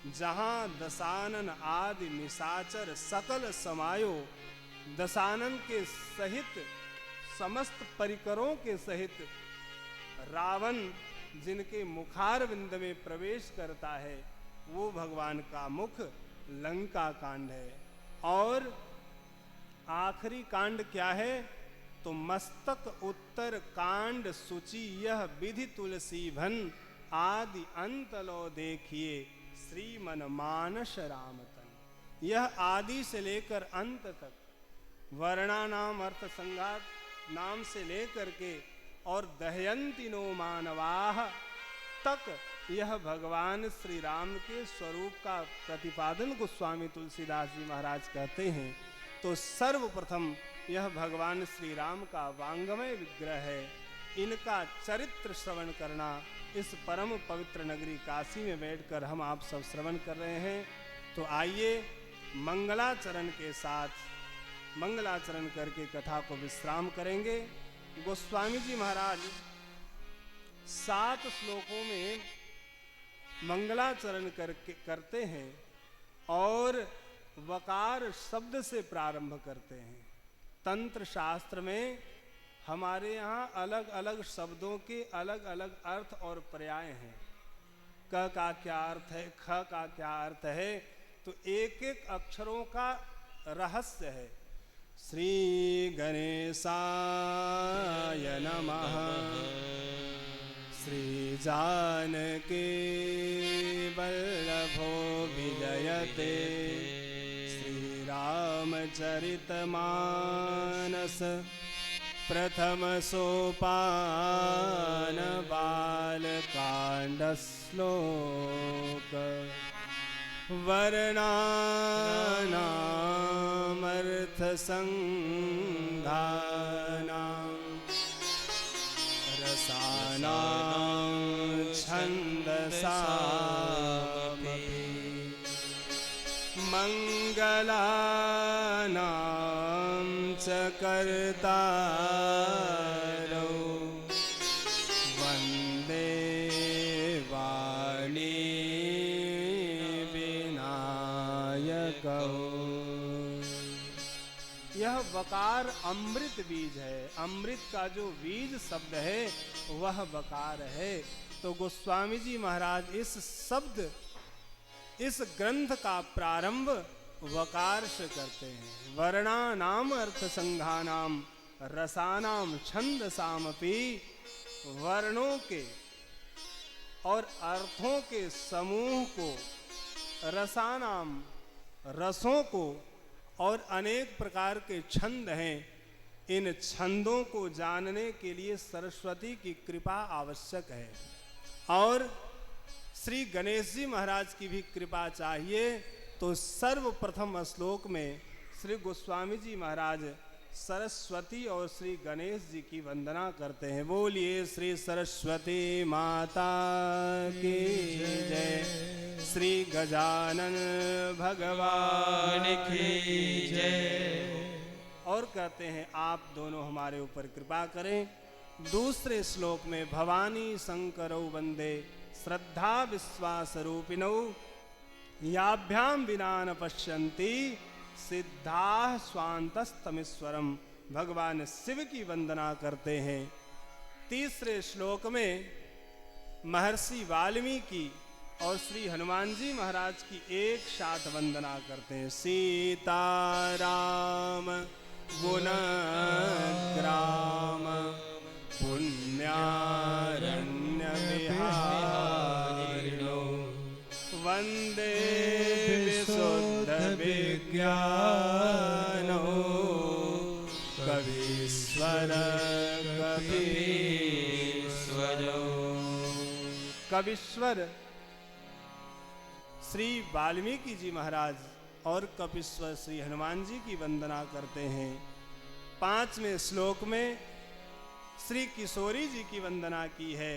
जहां दशानन आदि निशाचर सकल समायो। दशानन के सहित समस्त परिकरों के सहित रावण जिनके मुखार विंद में प्रवेश करता है, वो भगवान का मुख लंका कांड है। और आखिरी कांड क्या है? तो मस्तक उत्तर कांड सूची यह विधि तुलसी भन आदि अंत लो देखिए श्रीमन मानस राम तन। यह आदि से लेकर अंत तक वर्णा नाम अर्थ संघात नाम से लेकर के और दहयंती नो मानवाह तक यह भगवान श्री राम के स्वरूप का प्रतिपादन गोस्वामी तुलसीदास जी महाराज कहते हैं। तो सर्वप्रथम यह भगवान श्री राम का वांगमय विग्रह है। इनका चरित्र श्रवण करना इस परम पवित्र नगरी काशी में बैठकर हम आप सब श्रवण कर रहे हैं। तो आइए मंगलाचरण के साथ मंगलाचरण करके कथा को विश्राम करेंगे। गोस्वामी जी महाराज 7 श्लोकों में मंगलाचरण करते हैं और वकार शब्द से प्रारंभ करते हैं। तंत्र शास्त्र में हमारे यहाँ अलग अलग शब्दों के अलग अलग अर्थ और पर्याय हैं। क का क्या अर्थ है, ख का क्या अर्थ है, तो एक एक अक्षरों का रहस्य है। श्री गणेशाय नमः। श्री जानकी वल्लभो विजयते। श्री रामचरितमानस प्रथम सोपान बालकांड श्लोक। वर्णानामर्थ संघानां रसानां छन्दसामपि मंगलानां च कर्तारौ वन्दे वाणी विनायकौ। यह वकार अमृत बीज है। अमृत का जो बीज शब्द है वह वकार है। तो गोस्वामी जी महाराज इस शब्द, इस ग्रंथ का प्रारंभ वकार से करते हैं। वर्णानाम अर्थ संघानाम रसानाम छंदसामपि। वर्णों के और अर्थों के समूह को, रसानाम रसों को, और अनेक प्रकार के छंद हैं। इन छंदों को जानने के लिए सरस्वती की कृपा आवश्यक है और श्री गणेश जी महाराज की भी कृपा चाहिए। तो सर्वप्रथम श्लोक में श्री गोस्वामी जी महाराज सरस्वती और श्री गणेश जी की वंदना करते हैं। बोलिए श्री सरस्वती माता की जय। श्री गजानन भगवान की जय। और कहते हैं आप दोनों हमारे ऊपर कृपा करें। दूसरे श्लोक में भवानी शंकरौ वंदे श्रद्धा विश्वास रूपिणौ याभ्याम विना न पश्यन्ति सिद्धा स्वांतस्तमीश्वरम। भगवान शिव की वंदना करते हैं। तीसरे श्लोक में महर्षि वाल्मीकि और श्री हनुमान जी महाराज की एक साथ वंदना करते हैं। सीताराम गुणग्राम पुण्यारण्य विहारिणो वंदे विशुद्ध विज्ञानो कवीश्वर कवीश्वरो। कवीश्वर श्री वाल्मीकि जी महाराज और कपीश्वर श्री हनुमान जी की वंदना करते हैं। पांचवें श्लोक में श्री किशोरी जी की वंदना की है।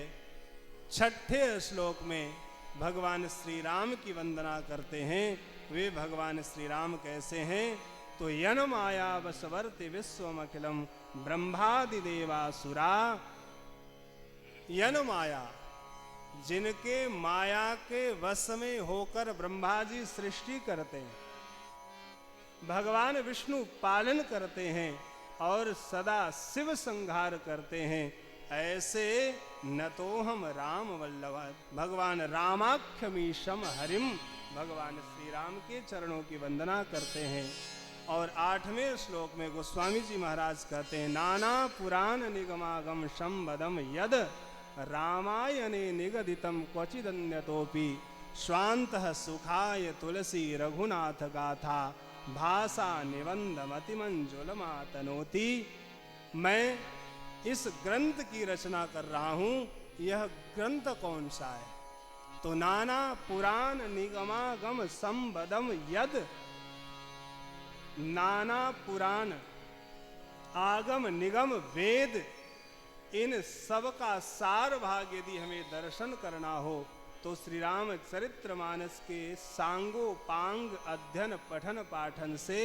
छठे श्लोक में भगवान श्री राम की वंदना करते हैं। वे भगवान श्री राम कैसे हैं? तो यन माया वशवर्ति विश्वमखिलम ब्रह्मादि देवासुरा। यन माया, जिनके माया के वश में होकर ब्रह्मा जी सृष्टि करते हैं, भगवान विष्णु पालन करते हैं और सदा शिव संहार करते हैं, ऐसे न तो हम राम वल्लभ भगवान रामाख्यमीशम हरिम भगवान श्री राम के चरणों की वंदना करते हैं। और आठवें श्लोक में गोस्वामी जी महाराज कहते हैं नाना पुराण निगमागम संवदम यद रामायणे निगदितम क्वचिदन्यतोपि स्वान्तः सुखाय तुलसी रघुनाथ गाथा भाषा निबंध मतिमंजुलमातनोति। मैं इस ग्रंथ की रचना कर रहा हूं। यह ग्रंथ कौन सा है? तो नाना पुराण निगमागम संवदम यद। नाना पुराण आगम निगम वेद, इन सब का सार भाग यदि हमें दर्शन करना हो तो श्री राम चरित्रमानस के सांगोपांग अध्ययन पठन पाठन से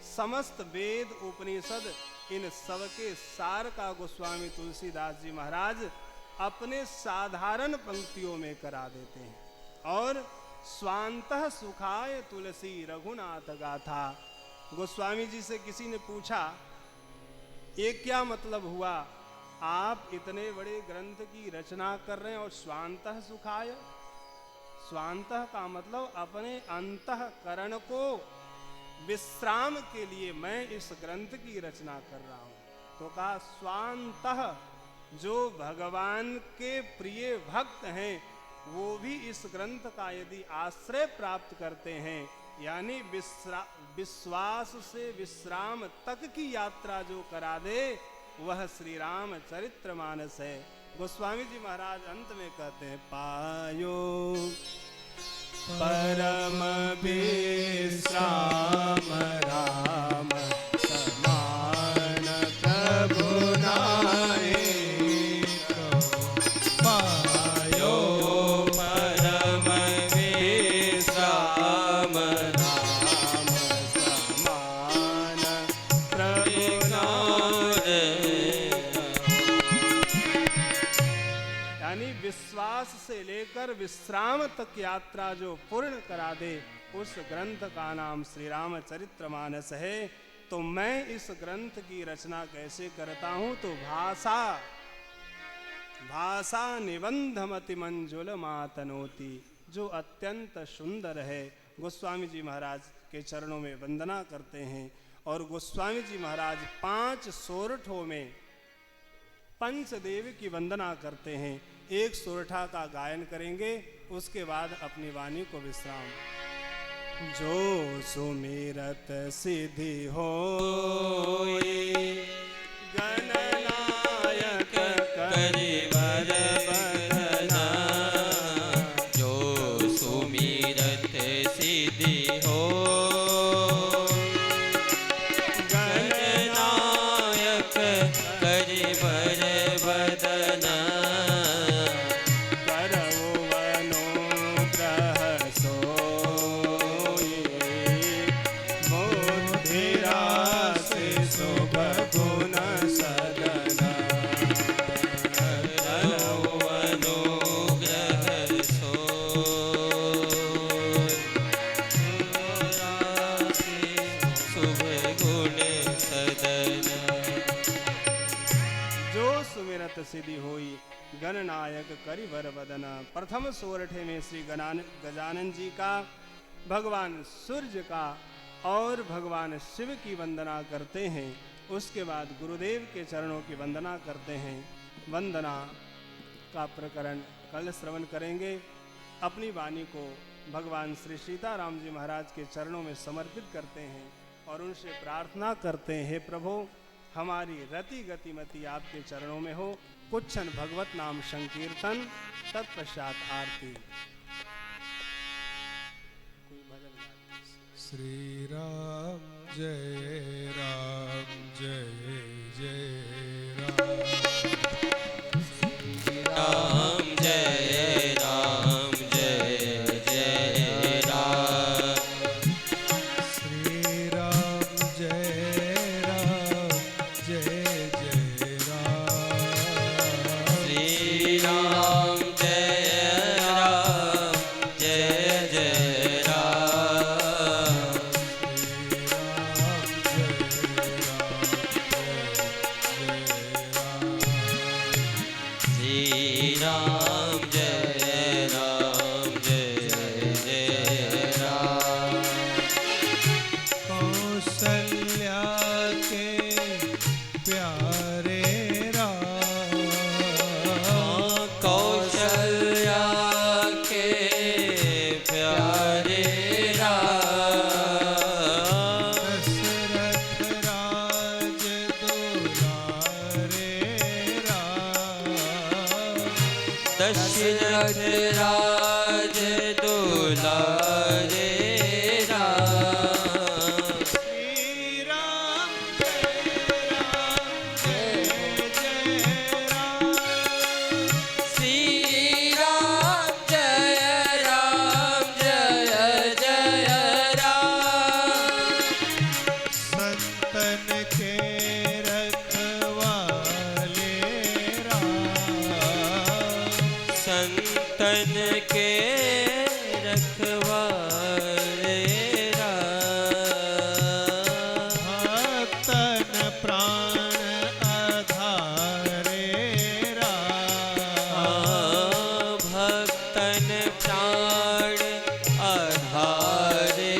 समस्त वेद उपनिषद इन सब के सार का गोस्वामी तुलसीदास जी महाराज अपने साधारण पंक्तियों में करा देते हैं। और स्वांतः सुखाय तुलसी रघुनाथ गाथा। गोस्वामी जी से किसी ने पूछा ये क्या मतलब हुआ, आप इतने बड़े ग्रंथ की रचना कर रहे हैं और स्वांतः सुखाय। स्वांतः का मतलब अपने अंतःकरण को विश्राम के लिए मैं इस ग्रंथ की रचना कर रहा हूं। तो कहा स्वांतः, जो भगवान के प्रिय भक्त हैं वो भी इस ग्रंथ का यदि आश्रय प्राप्त करते हैं, यानी विश्वास से विश्राम तक की यात्रा जो करा दे, वह श्री राम चरित्रमानस है। गोस्वामी जी महाराज अंत में कहते हैं, पायो परम विश्राम राम समान प्रभु नाए, पायो परम विश्राम राम समान प्रभु नाए। यानी विश्वास से लेकर विश्राम तक यात्रा जो पूर्ण करा दे, उस ग्रंथ का नाम श्री राम चरित्रमानस है। तो मैं इस ग्रंथ की रचना कैसे करता हूं? तो भाषा निबंधमति मंजुल मातनोति, जो अत्यंत सुंदर है। गोस्वामी जी महाराज के चरणों में वंदना करते हैं और गोस्वामी जी महाराज 5 सोरठों में पंचदेव की वंदना करते हैं। एक सोरठा का गायन करेंगे, उसके बाद अपनी वाणी को विश्राम। जो सुमिरत सिद्धि होए, गणनायक करिवर बदना, जो सुमिरत सिद्धि हो, गणनायक करिवर बदना, सिद्धि होई, गणनायक करिवर बदना। प्रथम सोरठे में श्री गजानन जी का, भगवान सूर्य का और भगवान शिव की वंदना करते हैं। उसके बाद गुरुदेव के चरणों की वंदना करते हैं। वंदना का प्रकरण कल श्रवण करेंगे। अपनी वाणी को भगवान श्री सीताराम जी महाराज के चरणों में समर्पित करते हैं और उनसे प्रार्थना करते हैं, हे प्रभु हमारी रति गतिमति आपके चरणों में हो। कुछ क्षण भगवत नाम संकीर्तन, तत्पश्चात आरती। कोई भजन गाइए। श्री राम जय राम जय जय राम, राम जय राम जय जय राम, श्री राम जय राम जय जय राम, श्री राम जय राम जय जय राम, श्री राम जय राम जय जय राम, श्री राम जय दशरथ राज दुलारे राम, श्री राम जय राम श्री राम जय राम जय जय राम, संतन के रखवाले राम, संतन के रखवाले राम, भक्तन प्राण आधारे राम, भक्तन प्राण आधारे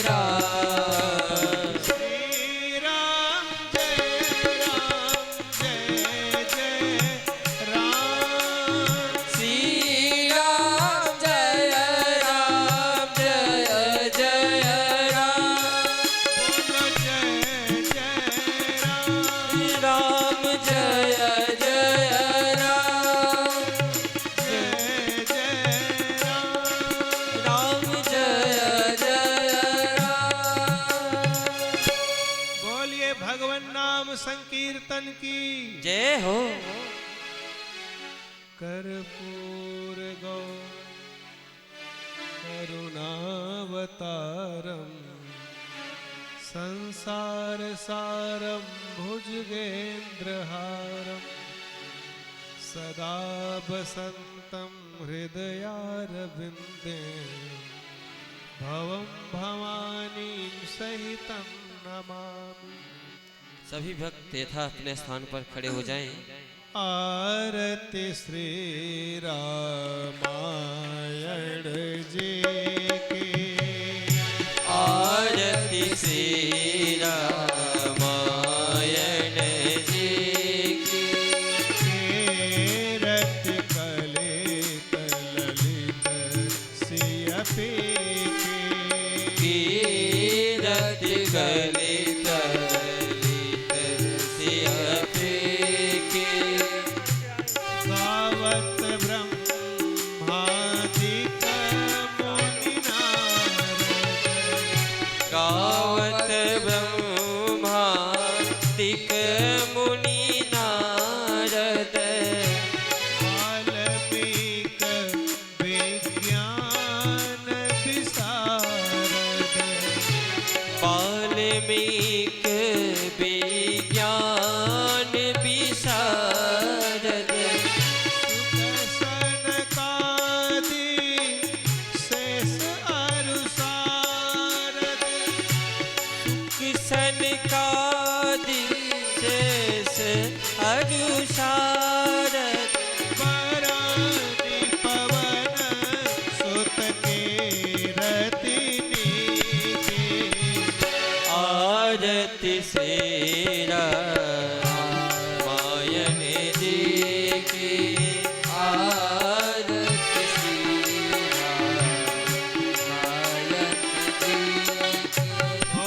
राम, जय जय राम जय जय राम राम जय जय राम। बोलिए भगवन नाम संकीर्तन की जय हो। कर्पूर गौ करुणावतारम संसार सारम भुजगेन्द्रहारम सदा वसन्तं हृदयारविन्दे भवं भवानीं सहितं नमामि। सभी भक्त यथा अपने स्थान पर खड़े हो जाएं। आरती श्री रामायण जी की आरती श्री रामायण जी की कीरत कलित ललित सियपी की कीरत कलित ललित सियपी की गावत ब्रह्मादिक मुनिनारद गावत ब्रह्मादिक मुनि नारद वाल्मीक विज्ञान विशारद वाल्मीक विज्ञान विशारद सनकादि शेष अरुसारद सनकादि शेष अरुसारद परानि पवन सुत कीरति नीति आरती से रामायण जी की आरती से रामायण जी की। हो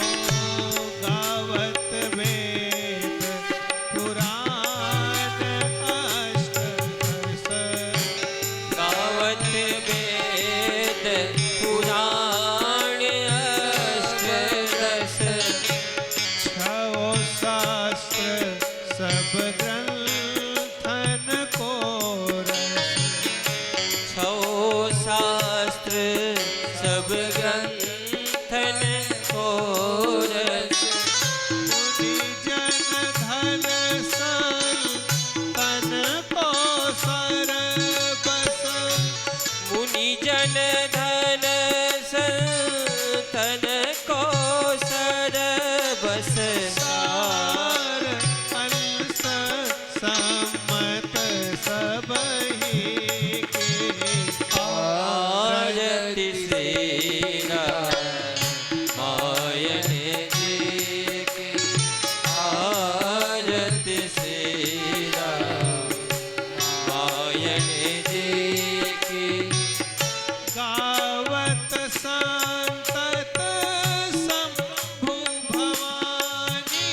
गावत वेद पुराण अष्टदश गावत वेद पुराण अष्टदश छो शास्त्र सब ग्रंथन को रस छो शास्त्र सब ग्रंथन को रस मुनि जन धन संतन को सर बस मुनि जन धन संतन को सरबस सार अंश सम्मत सबहि के आरती से रामायण जी की आरती से रामायण जी की गावत संतत शंभु भवानी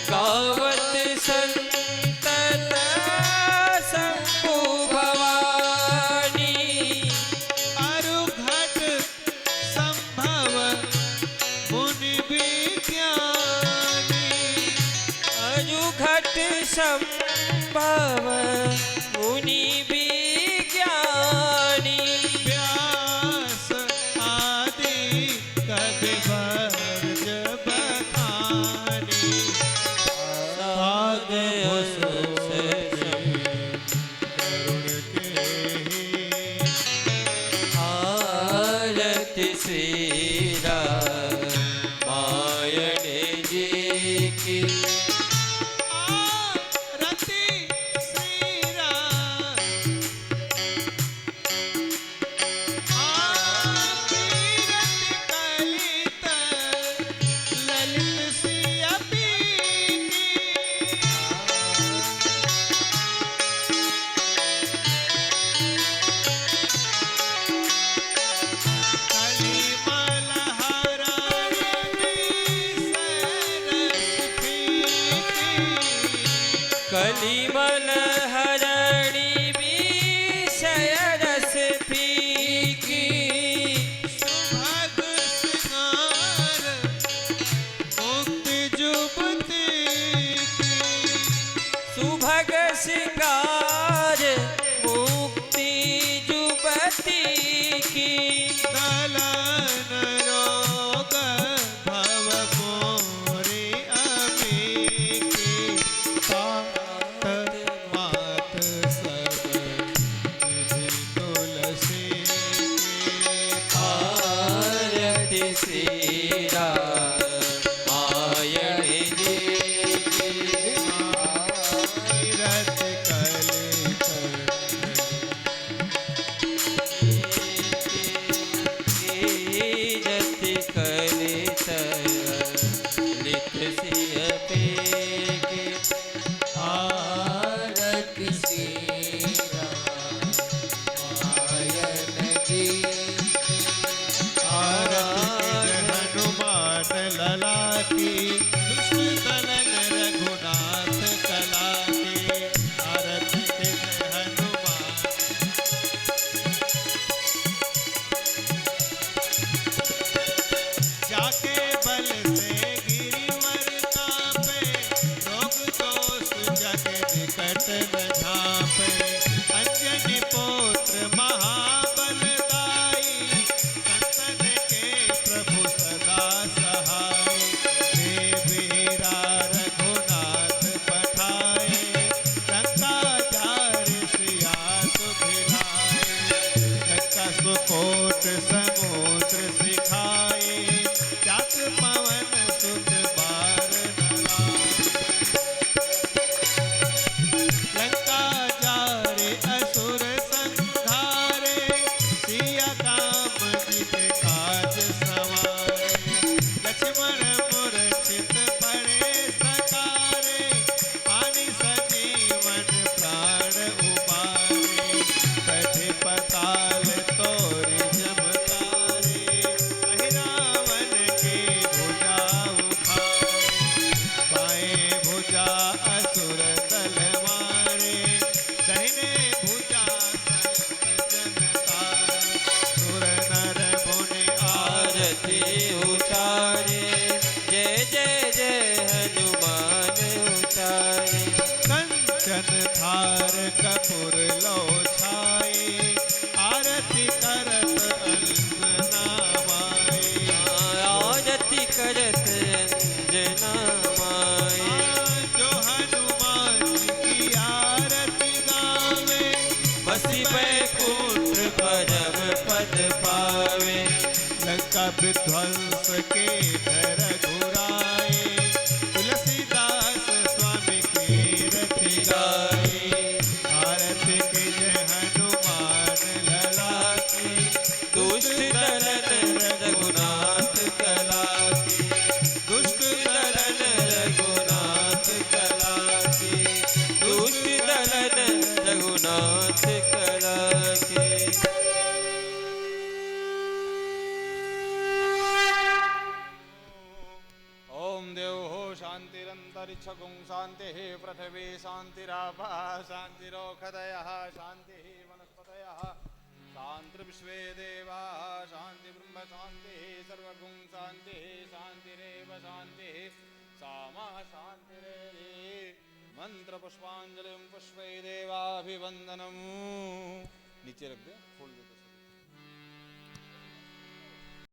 गावत संतत शंभु भवानी अरुघट संभव मुनि विज्ञानी अजुघट संभव मुनि विज्ञानी व्यास आदि कवि वर्ज बखानी साध करुण के आरती से रामायण जी की आरती श्री राम कीरत कलित ललित सियपी की कलिमल हरणी विषय रस फीकी सुभग सिंगार मुक्ति जुबती की सुभग सिंगार मुक्ति जुबती की दलन रोग भव मोरी अमी की तात मात सब विधि तुलसी की आरती श्रीरा मायणी जी की रत कल जति कलित लिख सिय पे के आरती श्रीरा मायन जी आरती हनुमान लला की दुष्ट दलन रघुनाथ कला की आरती हनुमान जाके बल से गिरिवर कांपे रोग दोष जग निकट न झांपे अंजनी पुत्र महाबलदाई संतन के प्रभु सदा सहाय देवीरा रघुनाथ पठाए लंका जारि सिया सुभिलाए लंका सुकोट समुद्र सिखाए जात पवन सुत बार न लाए लंका जारे असुर संहारे सिया काम जित काज सवारे लक्ष्मण मूर्छित पड़े सकारे हानि सजीवन प्राण उबारे कठे पताल तोरि जमतारे अहिरावण के भुजा उखारे बाएं भुजा असुर दल मारे दाहिने भुजा संत जन तारे सुर नर मुनि आरती उतारे जय जय जय हनुमान उतारे कंचन थार कपूर लो छाए आरती करत अंजना माए आरती करत अंजना माए जो हनुमान की आरती गावे बसी बैकुंठ परम पद पावे लंका विध्वंस के घर घुराए तुलसीदास स्वामी की रति गाए आरती की जय हनुमान लला की दुष्ट दलन रघुनाथ कला की दुष्ट दलन रघुनाथ कला की दुष्ट दलन रघुनाथ कला की ओम देव हो शांतिरंतरिक्षगुं शांतिः पृथिवी शांतिरापः शांतिरोषधयः शांतिः वनस्पतयः शान्तिर्विश्वे देवाः शान्तिर्ब्रह्म शान्तिः सर्वगुं शान्तिः शान्तिरेव शान्तिः सामा शान्तिरेधि मंत्र पुष्पांजलिं पुष्पै देवाभिवंदनम् नीचे रख दे, खोल दे।